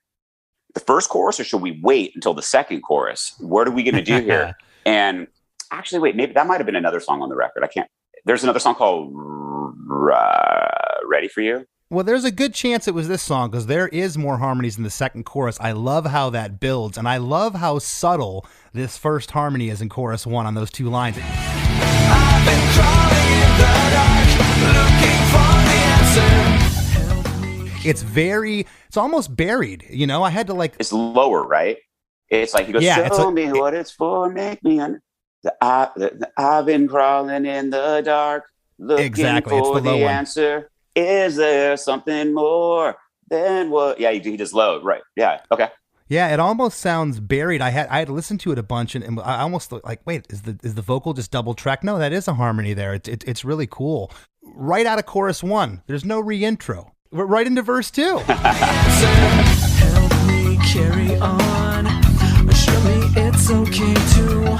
the first chorus or should we wait until the second chorus? What are we going to do here? And actually, wait, maybe that might have been another song on the record. I can't. There's another song called Ready for You. Well, there's a good chance it was this song because there is more harmonies in the second chorus. I love how that builds, and I love how subtle this first harmony is in chorus 1 on those 2 lines. I've been crawling in the dark, looking for the answer. Help me. It's almost buried, you know? I had to like... It's lower, right? It's like he goes, show me what it's for, make me I've been crawling in the dark, looking for the answer. Is there something more than what? Yeah, he does low, right? Yeah, okay. Yeah, it almost sounds buried. I had to listen to it a bunch, and I almost like, wait, is the vocal just double tracked? No, that is a harmony there. It's really cool. Right out of chorus 1, there's no re-intro. We're right into verse 2. Help me carry on. Show me it's okay to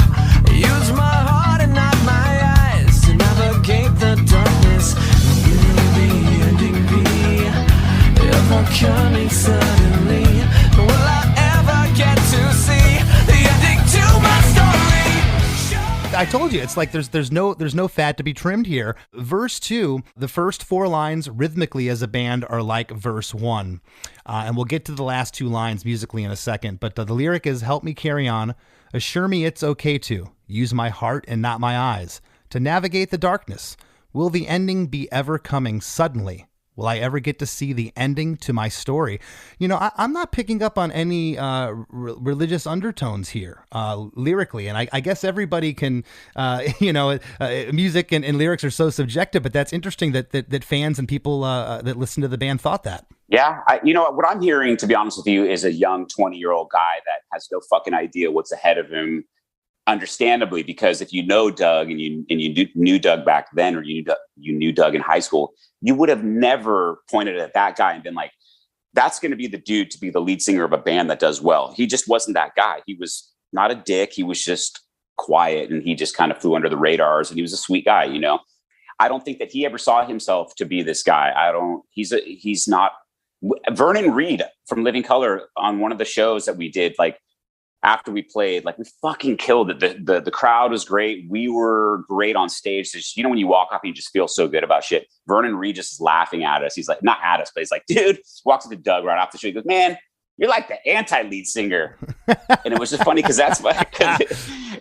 use my heart and not my eyes to navigate the darkness. Will the ending be ever coming suddenly? Will I ever get to see the ending to my story? I told you, it's like there's no fat to be trimmed here. Verse 2, the first 4 lines rhythmically as a band are like verse 1. And we'll get to the last 2 lines musically in a second. But the lyric is, help me carry on. Assure me it's okay to use my heart and not my eyes to navigate the darkness. Will the ending be ever coming suddenly? Will I ever get to see the ending to my story? You know, I'm not picking up on any religious undertones here lyrically. And I guess everybody can, music and lyrics are so subjective, but that's interesting that fans and people that listen to the band thought that. Yeah. What I'm hearing, to be honest with you, is a young 20-year-old guy that has no fucking idea what's ahead of him. Understandably, because if you know Doug and you knew Doug back then, or you knew Doug in high school, you would have never pointed at that guy and been like, that's going to be the dude to be the lead singer of a band that does well. He just wasn't that guy. He was not a dick. He was just quiet, and he just kind of flew under the radars, and he was a sweet guy, you know. I don't think that he ever saw himself to be this guy. He's not. Vernon Reid from Living Colour, on one of the shows that we did, like, after we played, like, we fucking killed it. The crowd was great. We were great on stage. Just, when you walk off and you just feel so good about shit. Vernon Reid just is laughing at us. He's like, not at us, but he's like, dude, walks up to Doug right off the show. He goes, man, you're like the anti-lead singer. And it was just funny because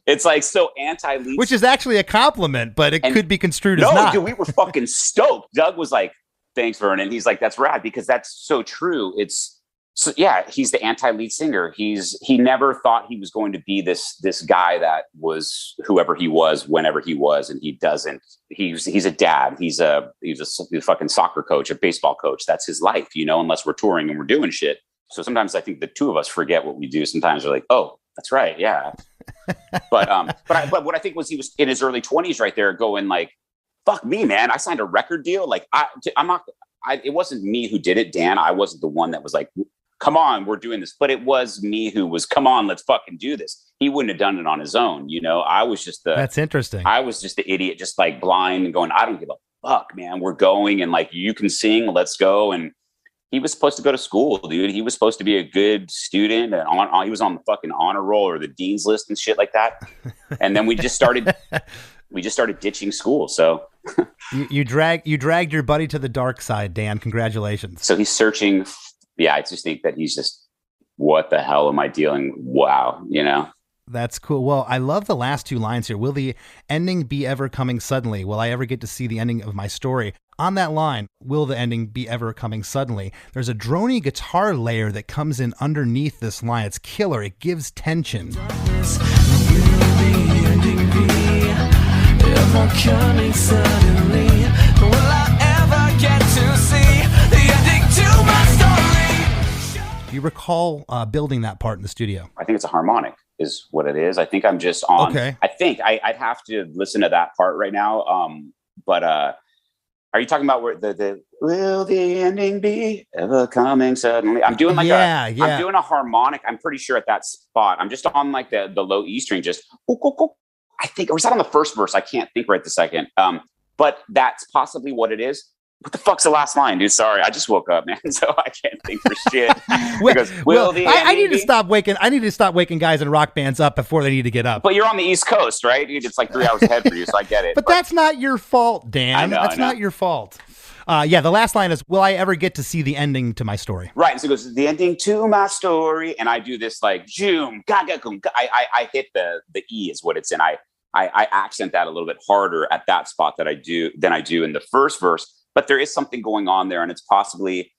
it's like so anti-lead. Which is actually a compliment, but it could be construed as not. No, dude, we were fucking stoked. Doug was like, thanks, Vernon. He's like, that's rad, because that's so true. So yeah, he's the anti-lead singer. He never thought he was going to be this guy that was whoever he was, whenever he was, and he doesn't. He's a dad. He's a fucking soccer coach, a baseball coach. That's his life, unless we're touring and we're doing shit. So sometimes I think the two of us forget what we do. Sometimes we're like, oh, that's right, yeah. But what I think was he was in his early 20s right there, going like, fuck me, man. I signed a record deal. Like it wasn't me who did it, Dan. I wasn't the one that was like, come on, we're doing this. But it was me who was, come on, let's fucking do this. He wouldn't have done it on his own. I was just that's interesting. I was just the idiot, just like blind and going, I don't give a fuck, man. We're going, and like, you can sing, let's go. And he was supposed to go to school, dude. He was supposed to be a good student, and he was on the fucking honor roll or the dean's list and shit like that. And then we just started ditching school. So you dragged your buddy to the dark side, Dan. Congratulations. So he's searching. Yeah, I just think that he's just, what the hell am I dealing with? Wow, That's cool. Well, I love the last 2 lines here. Will the ending be ever coming suddenly? Will I ever get to see the ending of my story? On that line, will the ending be ever coming suddenly? There's a drony guitar layer that comes in underneath this line. It's killer. It gives tension. Coming suddenly. Will I ever get to see the ending to my story? Do you recall building that part in the studio? I think it's a harmonic is what it is. I think I'm just on. Okay. I think I'd have to listen to that part right now. But Are you talking about where the will the ending be ever coming suddenly? I'm doing like I'm doing a harmonic. I'm pretty sure at that spot. I'm just on like the low E string, just I think, or was that on the first verse? I can't think right this second. But that's possibly what it is. What the fuck's the last line, dude? Sorry, I just woke up, man, so I can't think for shit. Because I need to stop waking. I need to stop waking guys in rock bands up before they need to get up. But you're on the East Coast, right, dude? It's like 3 hours ahead for you, so I get it. But that's not your fault, Dan. I know, that's not your fault. The last line is, will I ever get to see the ending to my story? Right. And so it goes, the ending to my story. And I do this like, Zoom, I hit the E is what it's in. I accent that a little bit harder at that spot than I do in the first verse. But there is something going on there, and it's possibly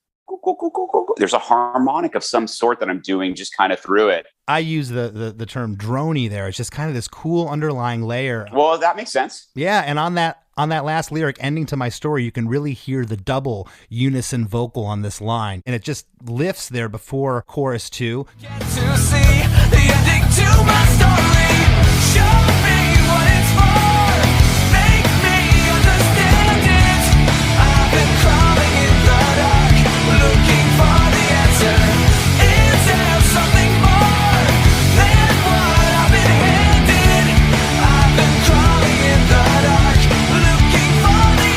there's a harmonic of some sort that I'm doing just kind of through it. I use the term droney there. It's just kind of this cool underlying layer. Well, that makes sense. Yeah, and on that last lyric, ending to my story, you can really hear the double unison vocal on this line, and it just lifts there before chorus 2. Get to see the ending to my story. Show me what it's for. Make me understand it. I've been crawling in the dark, looking for the answer. Is there something more than what I've been handed? I've been crawling in the dark, looking for the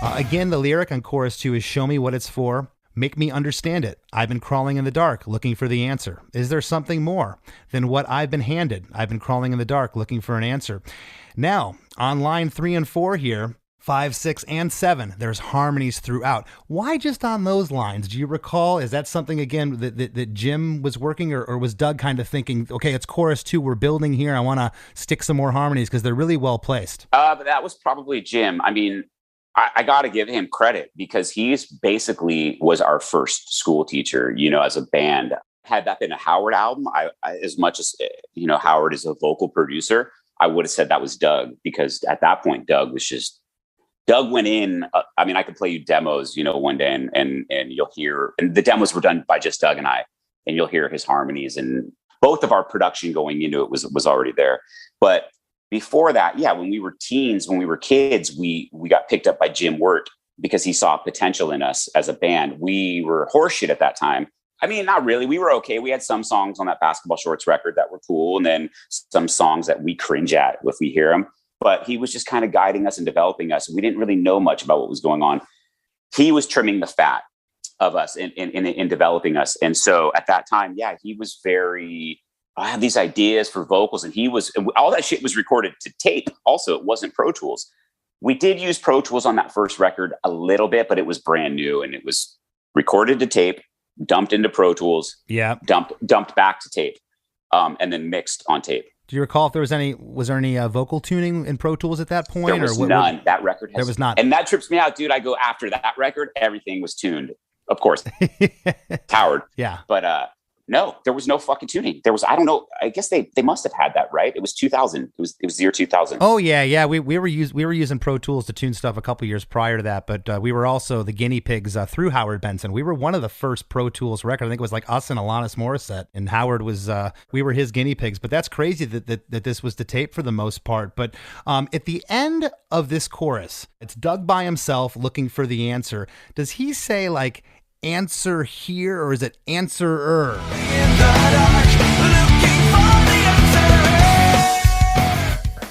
answer. Again, the lyric on chorus 2 is show me what it's for. Make me understand it. I've been crawling in the dark, looking for the answer. Is there something more than what I've been handed? I've been crawling in the dark, looking for an answer. Now, on line 3 and 4 here, 5, 6, and 7, there's harmonies throughout. Why just on those lines? Do you recall? Is that something, again, that Jim was working, or was Doug kind of thinking, okay, it's chorus 2, we're building here, I want to stick some more harmonies because they're really well placed? But that was probably Jim. I mean, I got to give him credit because he's basically was our first school teacher, as a band. Had that been a Howard album, I as much as, Howard is a vocal producer, I would have said that was Doug, because at that point, Doug went in. I mean, I could play you demos, one day and you'll hear, and the demos were done by just Doug and I, and you'll hear his harmonies, and both of our production going into it was already there. But before that, when we were teens, when we were kids, we got picked up by Jim Wirt because he saw potential in us as a band. We were horseshit at that time. I mean, not really. We were okay. We had some songs on that Basketball Shorts record that were cool, and then some songs that we cringe at if we hear them. But he was just kind of guiding us and developing us. We didn't really know much about what was going on. He was trimming the fat of us in developing us. And so at that time, he was very... I have these ideas for vocals, and all that shit was recorded to tape. Also, it wasn't Pro Tools. We did use Pro Tools on that first record a little bit, but it was brand new, and it was recorded to tape, dumped into Pro Tools, dumped back to tape, and then mixed on tape. Do you recall if there was any vocal tuning in Pro Tools at that point? There was none. That record there was not. And that trips me out, dude. I go after that record, everything was tuned. Of course. Howard. Yeah. But no, there was no fucking tuning. There was, I don't know. I guess they must have had that, right? It was 2000. It was the year 2000. Oh yeah. We were using Pro Tools to tune stuff a couple years prior to that, but we were also the guinea pigs through Howard Benson. We were one of the first Pro Tools record. I think it was like us and Alanis Morissette, and Howard was we were his guinea pigs. But that's crazy that this was to tape for the most part. But at the end of this chorus, it's Doug by himself looking for the answer. Does he say like answer here, or is it answerer?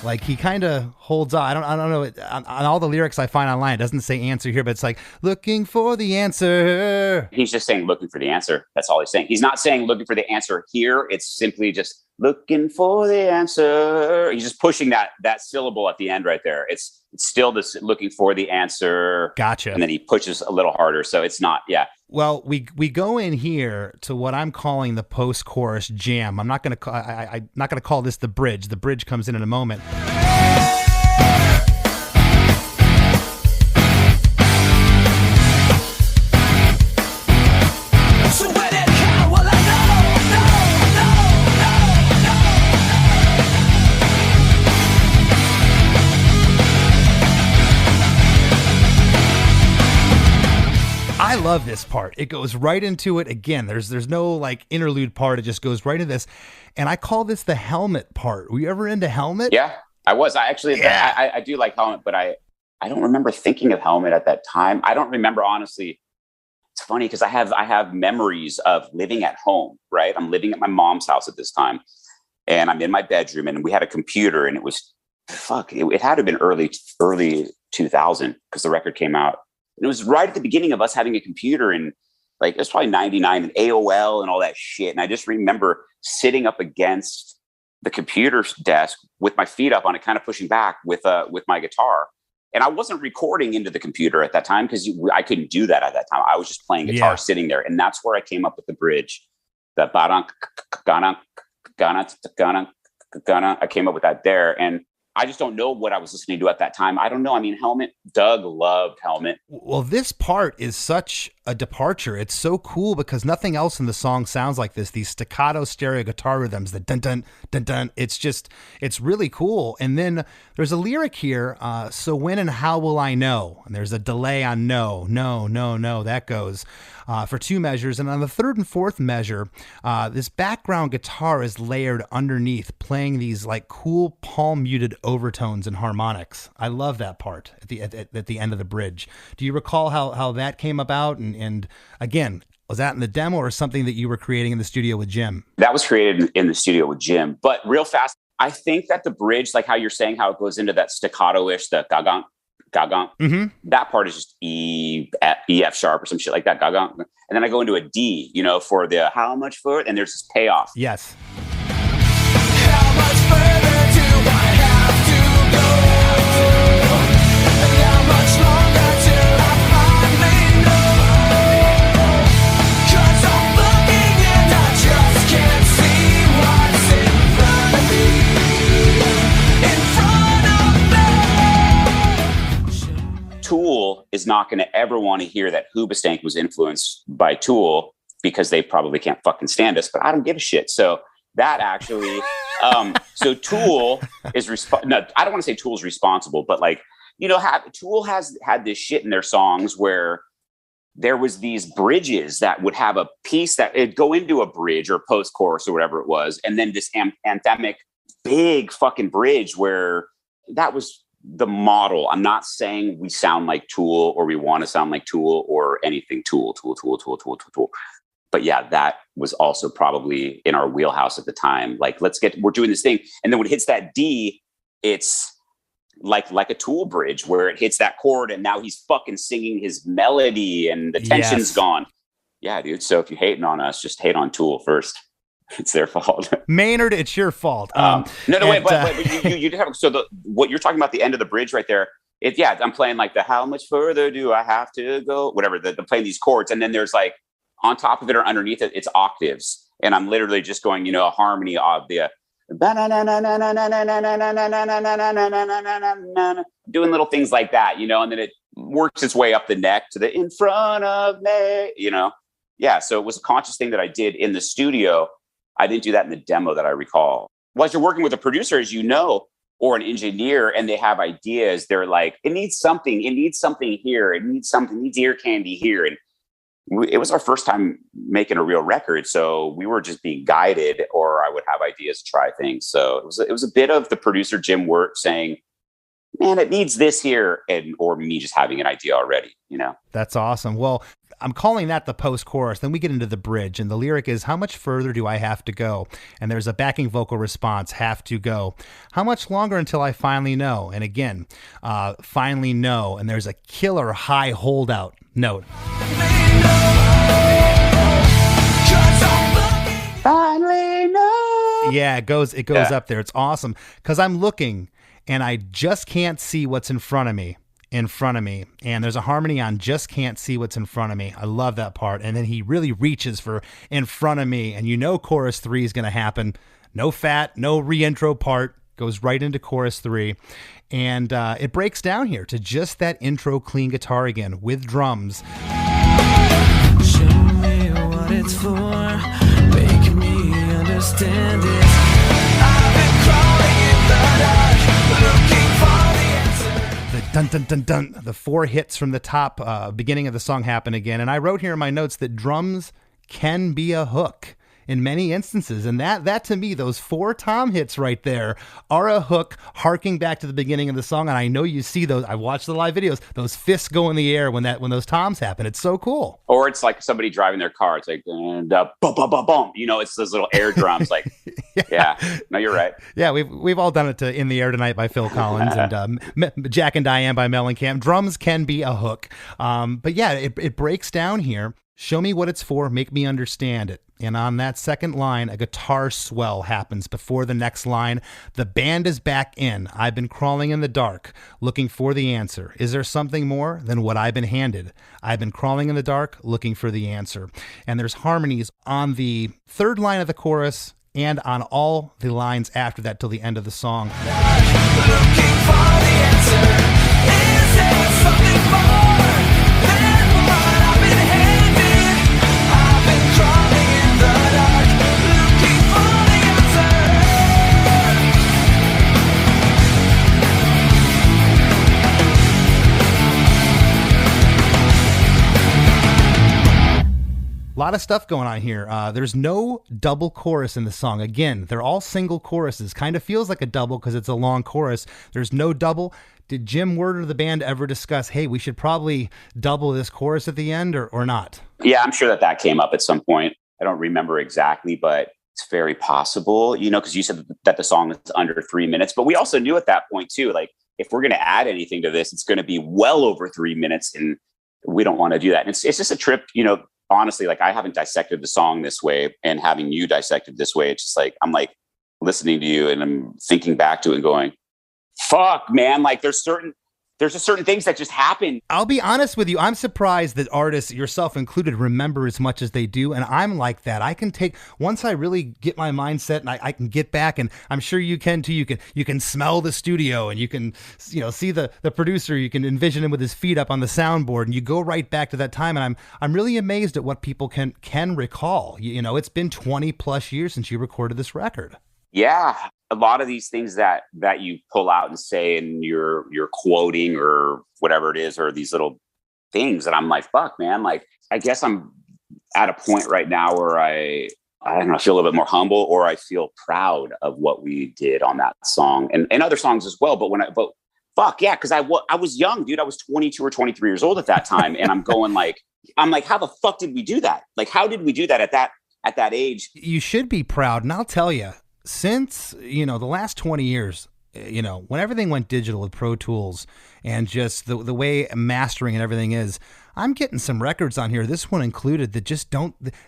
Like he kind of holds on. I don't know. On all the lyrics I find online, it doesn't say answer here, but it's like looking for the answer. He's just saying looking for the answer. That's all he's saying. He's not saying looking for the answer here. It's simply just looking for the answer. He's just pushing that syllable at the end right there. It's still this looking for the answer. Gotcha. And then he pushes a little harder. So it's not, Well, we go in here to what I'm calling the post-chorus jam. I'm not going to call this the bridge. The bridge comes in a moment. I love this part. It goes right into it again. There's no like interlude part. It just goes right into this. And I call this the Helmet part. Were you ever into Helmet? Yeah, I was. I actually, I do like Helmet, but I don't remember thinking of Helmet at that time. I don't remember, honestly. It's funny because I have memories of living at home, right? I'm living at my mom's house at this time, and I'm in my bedroom, and we had a computer, and it was, it had to have been early 2000 because the record came out. And it was right at the beginning of us having a computer, and like, it was probably 99 and AOL and all that shit. And I just remember sitting up against the computer desk with my feet up on it, kind of pushing back with my guitar. And I wasn't recording into the computer at that time because I couldn't do that at that time. I was just playing guitar sitting there. And that's where I came up with the bridge. The I came up with that there. And I just don't know what I was listening to at that time. I don't know. I mean, Helmet, Doug loved Helmet. Well, this part is such a departure. It's so cool because nothing else in the song sounds like this. These staccato stereo guitar rhythms, the dun dun dun dun. It's really cool. And then there's a lyric here. So when and how will I know? And there's a delay on no. That goes for 2 measures. And on the 3rd and 4th measure, this background guitar is layered underneath, playing these like cool palm muted overtones and harmonics. I love that part at the end of the bridge. Do you recall how that came about? And again, was that in the demo or something that you were creating in the studio with Jim? That was created in the studio with Jim. But real fast, I think that the bridge, like how you're saying, how it goes into that staccato-ish, the gagang, that part is just E, F sharp or some shit like that, gagang. And then I go into a D, for the how much for it, and there's this payoff. Yes. How much further do I have to go? And how much longer till I finally know? 'Cause I'm looking and I just can't see what's in front of me. In front of me. Tool is not going to ever want to hear that Hoobastank was influenced by Tool because they probably can't fucking stand us, but I don't give a shit. So that actually, so Tool is no, I don't want to say Tool's responsible, but like, Tool has had this shit in their songs where there was these bridges that would have a piece that it'd go into a bridge or post-chorus or whatever it was. And then this anthemic big fucking bridge where that was the model. I'm not saying we sound like Tool or we want to sound like Tool or anything Tool. But yeah, that was also probably in our wheelhouse at the time. Like, we're doing this thing. And then when it hits that D, it's like a Tool bridge where it hits that chord and now he's fucking singing his melody and the tension's gone. Yeah, dude. So if you're hating on us, just hate on Tool first. It's their fault. Maynard, it's your fault. Wait, but you have, so what you're talking about, the end of the bridge right there, I'm playing like the how much further do I have to go? Whatever, the playing these chords. And then there's like, on top of it or underneath it, it's octaves. And I'm literally just going, a harmony of the doing little things like that, and then it works its way up the neck to the in front of me, Yeah, so it was a conscious thing that I did in the studio. I didn't do that in the demo that I recall. Once you're working with a producer, as or an engineer, and they have ideas, they're like, it needs something here, it needs ear candy here. And it was our first time making a real record, so we were just being guided, or I would have ideas to try things. So it was a bit of the producer Jim Wirt saying, man, it needs this here, or me just having an idea already, That's awesome. Well, I'm calling that the post-chorus. Then we get into the bridge, and the lyric is, how much further do I have to go? And there's a backing vocal response, have to go. How much longer until I finally know? And again, finally know. And there's a killer high holdout note. Finally know. Yeah, it goes up there. It's awesome because I'm looking and I just can't see what's in front of me. And there's a harmony on just can't see what's in front of me. I love that part. And then he really reaches for in front of me, and chorus 3 is going to happen. No fat, no re-intro part, goes right into chorus 3. And it breaks down here to just that intro clean guitar again with drums. Show me what it's for, make me understand it. I've been crawling in the dark, looking for the answer. The dun dun dun dun, the 4 hits from the top beginning of the song happen again. And I wrote here in my notes that drums can be a hook. in many instances. And that to me, those 4 tom hits right there are a hook harking back to the beginning of the song. And I know you see those. I watched the live videos. Those fists go in the air when those toms happen. It's so cool. Or it's like somebody driving their car. It's like, and boom, boom, boom, boom. You know, it's those little air drums. Like, yeah. No, you're right. Yeah, we've all done it to "In the Air Tonight" by Phil Collins and Jack and Diane by Mellencamp. Drums can be a hook, but yeah, it breaks down here. Show me what it's for, make me understand it. And on that second line, a guitar swell happens before the next line. The band is back in. I've been crawling in the dark, looking for the answer. Is there something more than what I've been handed? I've been crawling in the dark, looking for the answer. And there's harmonies on the third line of the chorus and on all the lines after that till the end of the song. Looking for the answer. Is there something more than what I've been handed? I've been crawling in the dark, looking for the answer. A lot of stuff going on here. There's no double chorus in the song. Again, they're all single choruses. Kind of feels like a double because it's a long chorus. There's no double. Did Jim Word or the band ever discuss, hey, we should probably double this chorus at the end or not? Yeah, I'm sure that came up at some point. I don't remember exactly, but it's very possible, you know, because you said that the song is under 3 minutes. But we also knew at that point, too, like, if we're going to add anything to this, it's going to be well over 3 minutes. And we don't want to do that. And it's just a trip, you know. Honestly, like I haven't dissected the song this way, and having you dissected this way, it's just like, I'm like listening to you and I'm thinking back to it and going, fuck, man, like there's just certain things that just happen. I'll be honest with you. I'm surprised that artists, yourself included, remember as much as they do. And I'm like that. I can take, once I really get my mindset and I can get back, and I'm sure you can too. You can smell the studio and you can, you know, see the producer. You can envision him with his feet up on the soundboard, and you go right back to that time. And I'm really amazed at what people can recall. You know, it's been 20 plus years since you recorded this record. Yeah. A lot of these things that you pull out and say, and you're quoting or whatever it is, or these little things that I'm like, fuck, man. Like, I guess I'm at a point right now where I don't know, I feel a little bit more humble, or I feel proud of what we did on that song and other songs as well. But fuck yeah. Cause I was young, dude. I was 22 or 23 years old at that time. And I'm like, how the fuck did we do that? Like, how did we do that at that age? You should be proud. And I'll tell you, since, you know, the last 20 years, you know, when everything went digital with Pro Tools and just the way mastering and everything is, I'm getting some records on here, this one included, that just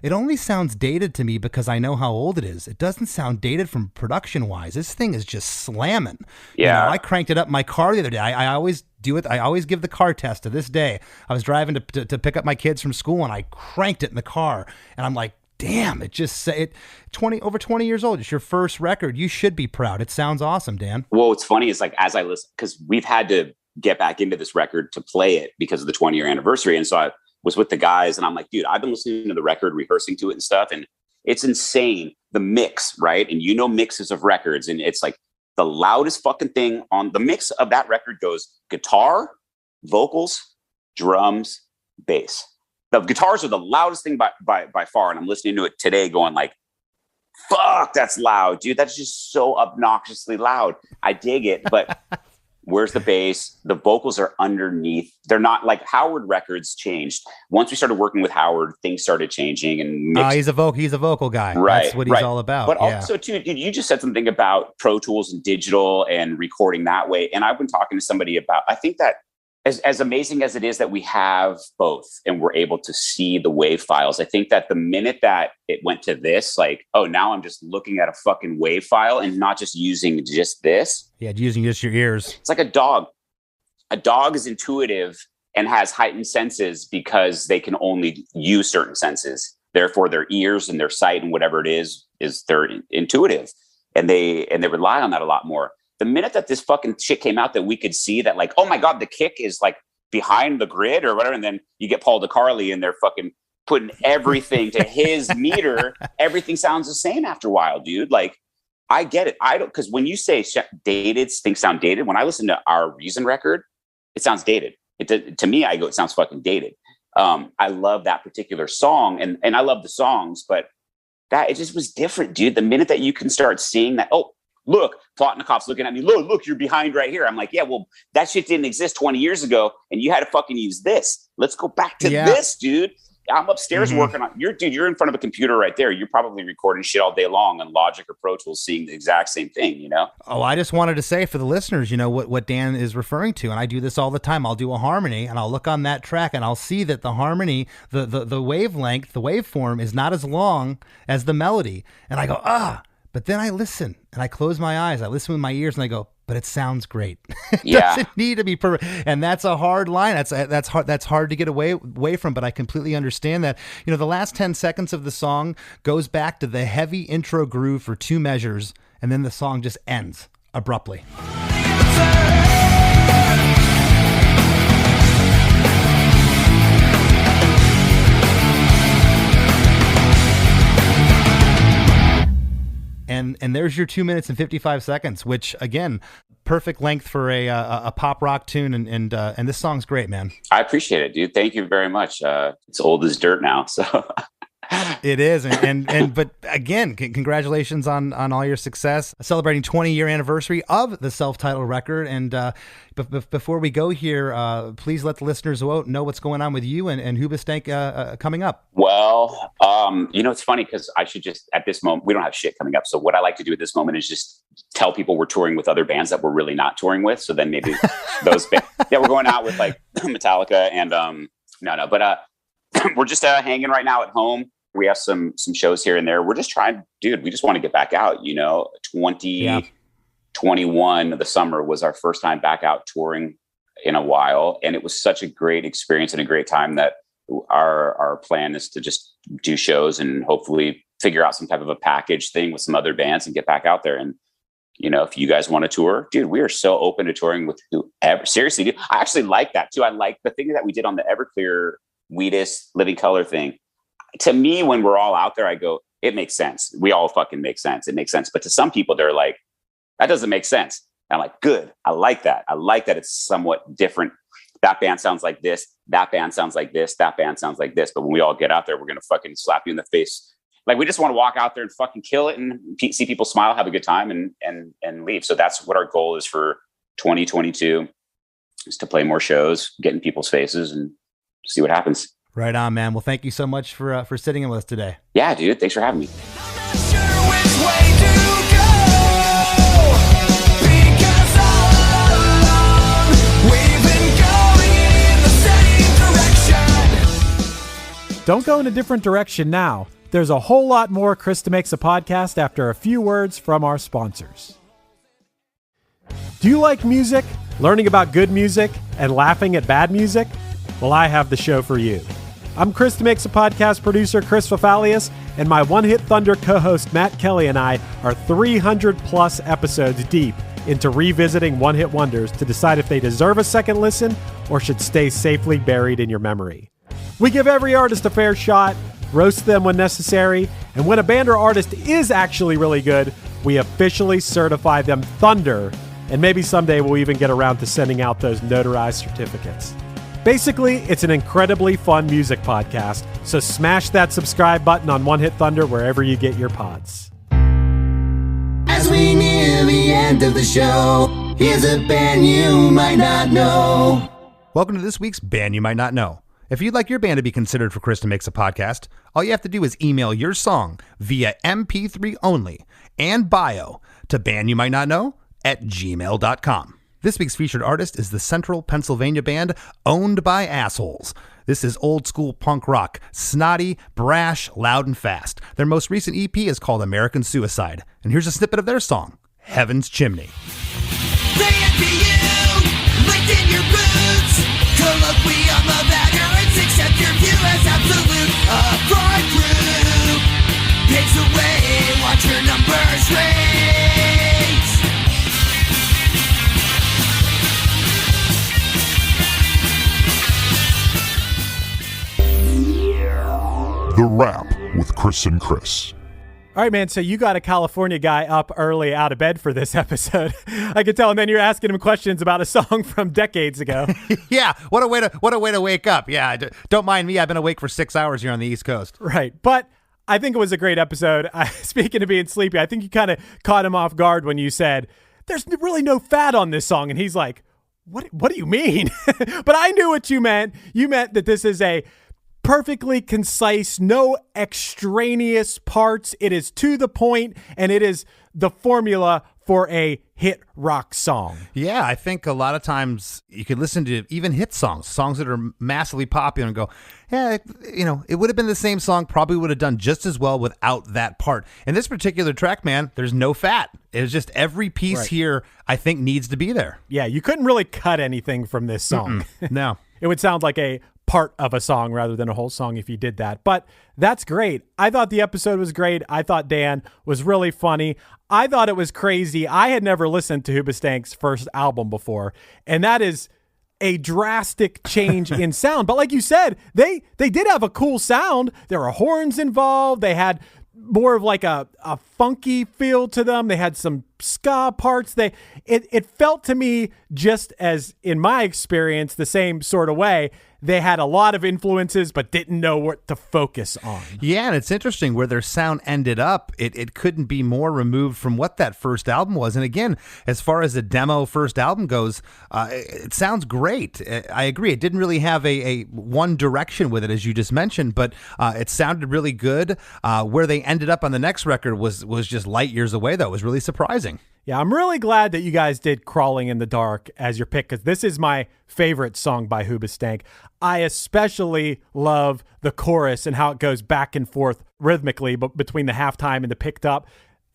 it only sounds dated to me because I know how old it is. It doesn't sound dated from production wise. This thing is just slamming. Yeah. You know, I cranked it up in my car the other day. I always do it. I always give the car test to this day. I was driving to pick up my kids from school, and I cranked it in the car, and I'm like, damn, over 20 years old. It's your first record. You should be proud. It sounds awesome, Dan. Well, what's funny is, like, as I listen, because we've had to get back into this record to play it because of the 20-year anniversary. And so I was with the guys, and I'm like, dude, I've been listening to the record, rehearsing to it and stuff. And it's insane. The mix, right? And you know, mixes of records. And it's like the loudest fucking thing on the mix of that record goes guitar, vocals, drums, bass. The guitars are the loudest thing by far. And I'm listening to it today going like, fuck, that's loud, dude. That's just so obnoxiously loud. I dig it. But where's the bass? The vocals are underneath. They're not like Howard records changed. Once we started working with Howard, things started changing. And he's a vocal guy. Right. That's what he's all about. But also too, dude, you just said something about Pro Tools and digital and recording that way. And I've been talking to somebody about, I think that as amazing as it is that we have both and we're able to see the WAV files, I think that the minute that it went to this, like, oh, now I'm just looking at a fucking WAV file and not just using just this. Yeah, using just your ears. It's like a dog. A dog is intuitive and has heightened senses because they can only use certain senses. Therefore, their ears and their sight and whatever it is they're intuitive. And they rely on that a lot more. The minute that this fucking shit came out that we could see that, like, oh my God, the kick is like behind the grid or whatever. And then you get Paul DeCarli and they're fucking putting everything to his meter. Everything sounds the same after a while, dude. Like, I get it. I don't, because when you say dated, things sound dated. When I listen to our Reason record, it sounds dated. To me, I go, it sounds fucking dated. I love that particular song and I love the songs, but that it just was different, dude. The minute that you can start seeing that, oh, look, Plotnikov's looking at me. Look, you're behind right here. I'm like, yeah, well, that shit didn't exist 20 years ago, and you had to fucking use this. Let's go back to this, dude. I'm upstairs working on you're in front of a computer right there. You're probably recording shit all day long on Logic or Pro Tools, seeing the exact same thing, you know? Oh, I just wanted to say for the listeners, you know, what Dan is referring to. And I do this all the time. I'll do a harmony and I'll look on that track and I'll see that the harmony, the wavelength, the waveform is not as long as the melody. And I go, but then I listen and I close my eyes. I listen with my ears and I go, but it sounds great. It doesn't need to be perfect. And that's a hard line. That's hard to get away from, but I completely understand that. You know, the last 10 seconds of the song goes back to the heavy intro groove for 2 measures, and then the song just ends abruptly. And there's your 2 minutes and 55 seconds, which again, perfect length for a pop rock tune. And this song's great, man. I appreciate it, dude. Thank you very much. It's old as dirt now, so. It is. But again, congratulations on all your success, celebrating 20-year anniversary of the self-titled record. And before we go here, please let the listeners know what's going on with you and Hoobastank coming up. Well, you know, it's funny because I should just, at this moment, we don't have shit coming up. So what I like to do at this moment is just tell people we're touring with other bands that we're really not touring with. So then maybe those bands, we're going out with like Metallica and but we're just hanging right now at home. We have some shows here and there. We're just trying, dude, we just want to get back out, you know. 2021, the summer was our first time back out touring in a while. And it was such a great experience and a great time that our plan is to just do shows and hopefully figure out some type of a package thing with some other bands and get back out there. And, you know, if you guys want to tour, dude, we are so open to touring with whoever. Seriously, dude, I actually like that too. I like the thing that we did on the Everclear Wheatus Living Color thing. To me, when we're all out there, I go, it makes sense. We all fucking make sense. It makes sense. But to some people, they're like, that doesn't make sense. And I'm like, good. I like that. I like that it's somewhat different. That band sounds like this. That band sounds like this. That band sounds like this. But when we all get out there, we're going to fucking slap you in the face. Like, we just want to walk out there and fucking kill it and see people smile, have a good time and leave. So that's what our goal is for 2022, is to play more shows, get in people's faces and see what happens. Right on, man. Well, thank you so much for sitting in with us today. Yeah, dude. Thanks for having me. Don't go in a different direction now. There's a whole lot more Chris DeMakes A Podcast after a few words from our sponsors. Do you like music, learning about good music, and laughing at bad music? Well, I have the show for you. I'm Chris DeMakes A Podcast producer Chris Fafalius, and my One Hit Thunder co-host Matt Kelly and I are 300-plus episodes deep into revisiting one-hit wonders to decide if they deserve a second listen or should stay safely buried in your memory. We give every artist a fair shot, roast them when necessary, and when a band or artist is actually really good, we officially certify them Thunder, and maybe someday we'll even get around to sending out those notarized certificates. Basically, it's an incredibly fun music podcast, so smash that subscribe button on One Hit Thunder wherever you get your pods. As we near the end of the show, here's a band you might not know. Welcome to this week's Band You Might Not Know. If you'd like your band to be considered for Chris DeMakes A Podcast, all you have to do is email your song via MP3 only and bio to bandyoumightnotknow@gmail.com. This week's featured artist is the Central Pennsylvania band Owned by Assholes. This is old school punk rock, snotty, brash, loud, and fast. Their most recent EP is called American Suicide, and here's a snippet of their song, Heaven's Chimney. They envy you, licked in your boots. Colloquium of adherence, accept your view as absolute. A fraud group paves the way, watch your numbers raise. The Wrap with Chris and Chris. All right, man, so you got a California guy up early out of bed for this episode. I could tell, and then you're asking him questions about a song from decades ago. Yeah, what a way to wake up. Yeah, don't mind me. I've been awake for 6 hours here on the East Coast. Right, but I think it was a great episode. Speaking of being sleepy, I think you kind of caught him off guard when you said, there's really no fat on this song. And he's like, what do you mean? But I knew what you meant. You meant that this is a perfectly concise, no extraneous parts. It is to the point, and it is the formula for a hit rock song. Yeah, I think a lot of times you could listen to even hit songs that are massively popular and go, yeah, it would have been the same song, probably would have done just as well without that part. In this particular track, man, there's no fat. It's just every piece here, I think, needs to be there. Yeah, you couldn't really cut anything from this song. No. It would sound like a part of a song rather than a whole song if you did that. But that's great. I thought the episode was great. I thought Dan was really funny. I thought it was crazy. I had never listened to Hoobastank's first album before, and that is a drastic change in sound. But like you said, they did have a cool sound. There were horns involved. They had more of like a funky feel to them. They had some ska parts. It felt to me, just as in my experience, the same sort of way. They had a lot of influences, but didn't know what to focus on. Yeah, and it's interesting where their sound ended up. It couldn't be more removed from what that first album was. And again, as far as the demo first album goes, it sounds great. I agree. It didn't really have a one direction with it, as you just mentioned, but it sounded really good. Where they ended up on the next record was just light years away, though. It was really surprising. Yeah, I'm really glad that you guys did Crawling in the Dark as your pick, because this is my favorite song by Hoobastank. I especially love the chorus and how it goes back and forth rhythmically but between the halftime and the picked up.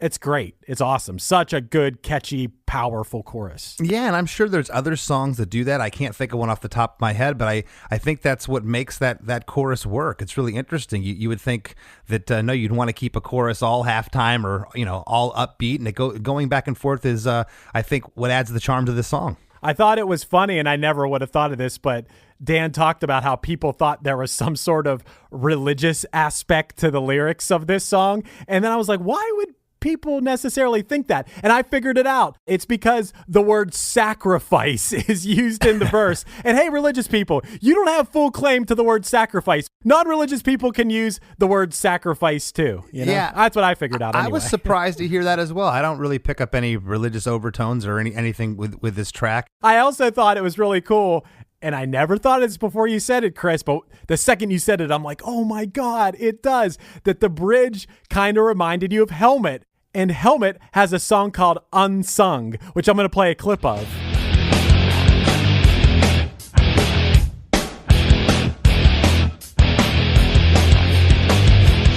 It's great. It's awesome. Such a good, catchy, powerful chorus. Yeah, and I'm sure there's other songs that do that. I can't think of one off the top of my head, but I think that's what makes that chorus work. It's really interesting. You would think that, no, you'd want to keep a chorus all halftime or, all upbeat, and going back and forth is, I think, what adds the charm to the song. I thought it was funny, and I never would have thought of this, but Dan talked about how people thought there was some sort of religious aspect to the lyrics of this song. And then I was like, why would people necessarily think that? And I figured it out. It's because the word sacrifice is used in the verse. And hey, religious people, you don't have full claim to the word sacrifice. Non-religious people can use the word sacrifice too. Yeah, that's what I figured out anyway. I was surprised to hear that as well. I don't really pick up any religious overtones or anything with this track. I also thought it was really cool. And I never thought of this before you said it, Chris, but the second you said it, I'm like, oh my God, it does. That the bridge kind of reminded you of Helmet. And Helmet has a song called Unsung, which I'm going to play a clip of.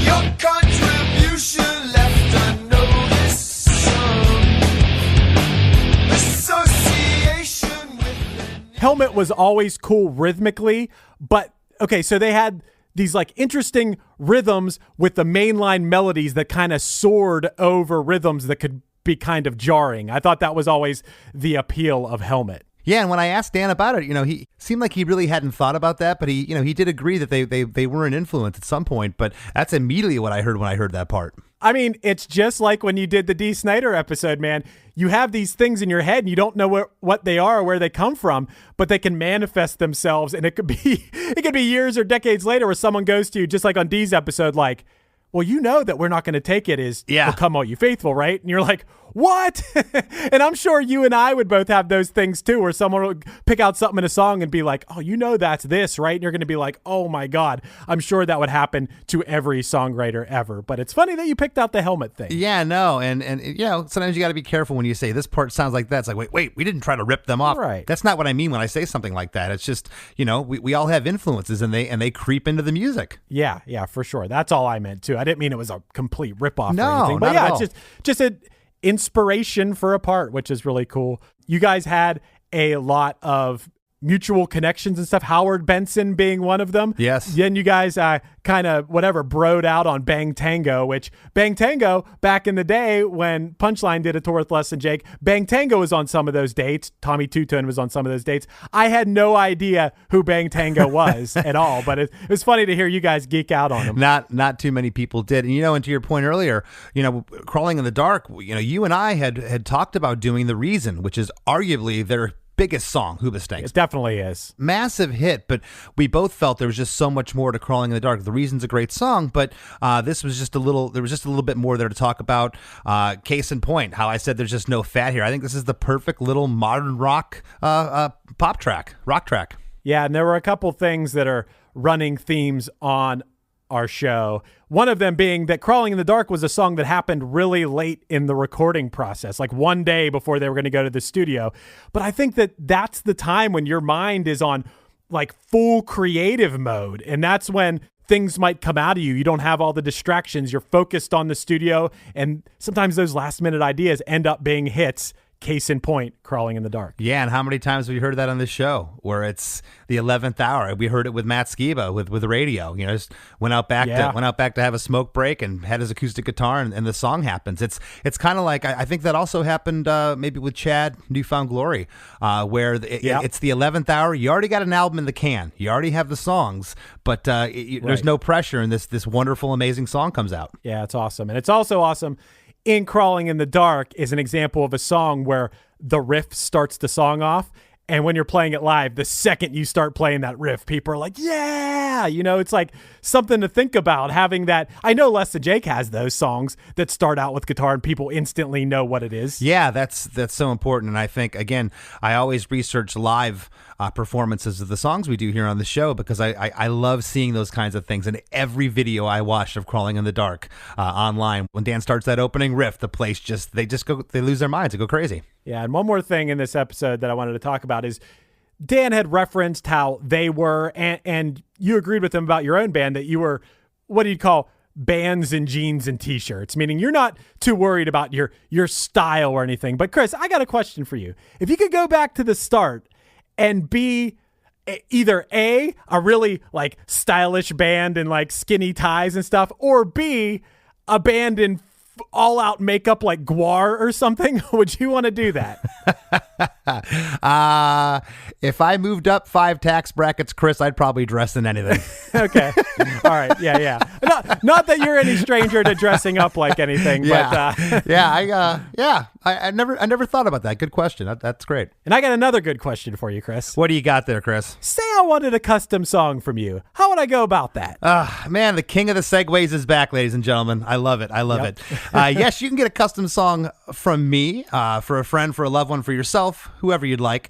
Your contribution left unnoticed. Association with Helmet was always cool rhythmically, but okay, so they had these like interesting rhythms with the mainline melodies that kind of soared over rhythms that could be kind of jarring. I thought that was always the appeal of Helmet. Yeah, and when I asked Dan about it, he seemed like he really hadn't thought about that, but he did agree that they were an influence at some point, but that's immediately what I heard when I heard that part. I mean, it's just like when you did the Dee Snider episode, man. You have these things in your head and you don't know what they are or where they come from, but they can manifest themselves, and it could be years or decades later where someone goes to you, just like on Dee's episode, like, well, you know that we're not going to take it is will come all you faithful, right? And you're like, what? And I'm sure you and I would both have those things too, where someone will pick out something in a song and be like, oh, that's this, right? And you're going to be like, oh my God. I'm sure that would happen to every songwriter ever. But it's funny that you picked out the Helmet thing. Yeah, no. And sometimes you got to be careful when you say this part sounds like that. It's like, wait, we didn't try to rip them off. Right. That's not what I mean when I say something like that. It's just, we all have influences and they creep into the music. Yeah, for sure. That's all I meant too. I didn't mean it was a complete ripoff or anything. But not yeah, at all. it's just an inspiration for a part, which is really cool. You guys had a lot of mutual connections and stuff, Howard Benson being one of them. Yes. Then you guys kind of broed out on Bang Tango, which Bang Tango, back in the day when Punchline did a tour with Less Than Jake, Bang Tango was on some of those dates. Tommy Two-Tone was on some of those dates. I had no idea who Bang Tango was at all, but it was funny to hear you guys geek out on him. Not too many people did. And, and to your point earlier, Crawling in the Dark, you and I had talked about doing The Reason, which is arguably their biggest song, Hoobastank. It definitely is. Massive hit, but we both felt there was just so much more to Crawling in the Dark. The Reason's a great song, but this was just there was just a little bit more there to talk about. Case in point, how I said there's just no fat here. I think this is the perfect little modern rock rock track. Yeah, and there were a couple things that are running themes on our show. One of them being that Crawling in the Dark was a song that happened really late in the recording process, like one day before they were going to go to the studio. But I think that that's the time when your mind is on like full creative mode. And that's when things might come out of you. You don't have all the distractions. You're focused on the studio. And sometimes those last minute ideas end up being hits. Case in point, Crawling in the Dark. Yeah, and how many times have you heard that on this show where it's the 11th hour? We heard it with Matt Skiba with the radio. You know, just went out back to have a smoke break and had his acoustic guitar, and the song happens. It's kind of like I think that also happened maybe with Chad Newfound Glory, where it's the 11th hour. You already got an album in the can. You already have the songs, but there's no pressure, and this wonderful, amazing song comes out. Yeah, it's awesome, and it's also awesome. In Crawling in the Dark is an example of a song where the riff starts the song off. And when you're playing it live, the second you start playing that riff, people are like, yeah, you know, it's like something to think about having that. I know Less Than Jake has those songs that start out with guitar and people instantly know what it is. Yeah, that's so important. And I think, again, I always research live performances of the songs we do here on the show because I love seeing those kinds of things. And every video I watch of Crawling in the Dark online, when Dan starts that opening riff, the place they lose their minds and go crazy. Yeah, and one more thing in this episode that I wanted to talk about is Dan had referenced how they were, and you agreed with him about your own band, that you were, what do you call, bands in jeans and t-shirts, meaning you're not too worried about your style or anything. But Chris, I got a question for you. If you could go back to the start and be either A, a really like stylish band in like skinny ties and stuff, or B, a band in all out makeup like Guar or something, would you want to do that? If I moved up 5 tax brackets, Chris, I'd probably dress in anything. Okay. All right. Yeah. Not that you're any stranger to dressing up like anything, Yeah. but I never thought about that. Good question. That's great. And I got another good question for you, Chris. What do you got there, Chris? Say I wanted a custom song from you. How would I go about that? Man, the king of the segues is back, ladies and gentlemen. I love it. it. Yes, you can get a custom song from me, for a friend, for a loved one, for yourself, whoever you'd like.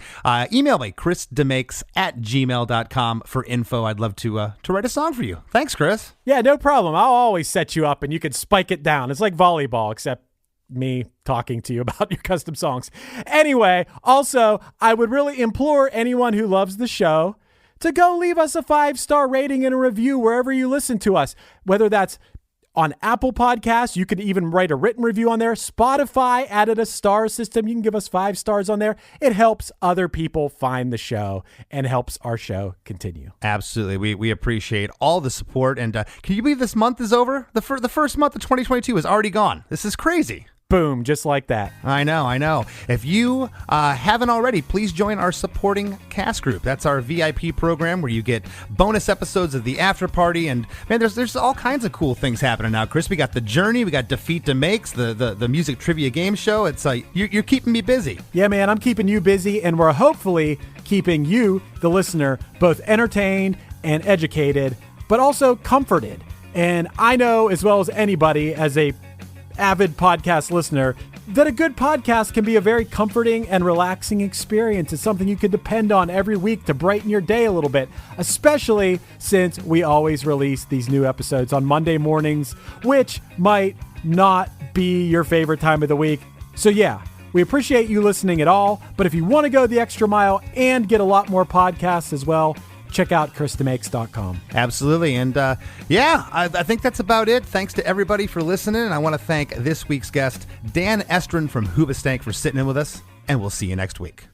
Email me, chrisdemakes@gmail.com for info. I'd love to write a song for you. Thanks, Chris. Yeah, no problem. I'll always set you up and you can spike it down. It's like volleyball, except me talking to you about your custom songs. Anyway, also, I would really implore anyone who loves the show to go leave us a 5-star rating and a review wherever you listen to us, whether that's on Apple Podcasts. You could even write a written review on there. Spotify added a star system. You can give us 5 stars on there. It helps other people find the show and helps our show continue. Absolutely. We appreciate all the support. And can you believe this month is over? The first month of 2022 is already gone. This is crazy. Boom, just like that. I know. If you haven't already, please join our supporting cast group. That's our VIP program where you get bonus episodes of the after party. And man, there's all kinds of cool things happening now, Chris. We got the Journey, we got Defeat DeMakes, the music trivia game show. It's you're keeping me busy. Yeah, man, I'm keeping you busy, and we're hopefully keeping you, the listener, both entertained and educated, but also comforted. And I know as well as anybody, as a avid podcast listener, that a good podcast can be a very comforting and relaxing experience. It's something you can depend on every week to brighten your day a little bit, especially since we always release these new episodes on Monday mornings, which might not be your favorite time of the week. So yeah, we appreciate you listening at all, but if you want to go the extra mile and get a lot more podcasts as well, check out chrisdemakes.com. Absolutely. And I think that's about it. Thanks to everybody for listening. And I want to thank this week's guest, Dan Estrin from Hoobastank, for sitting in with us. And we'll see you next week.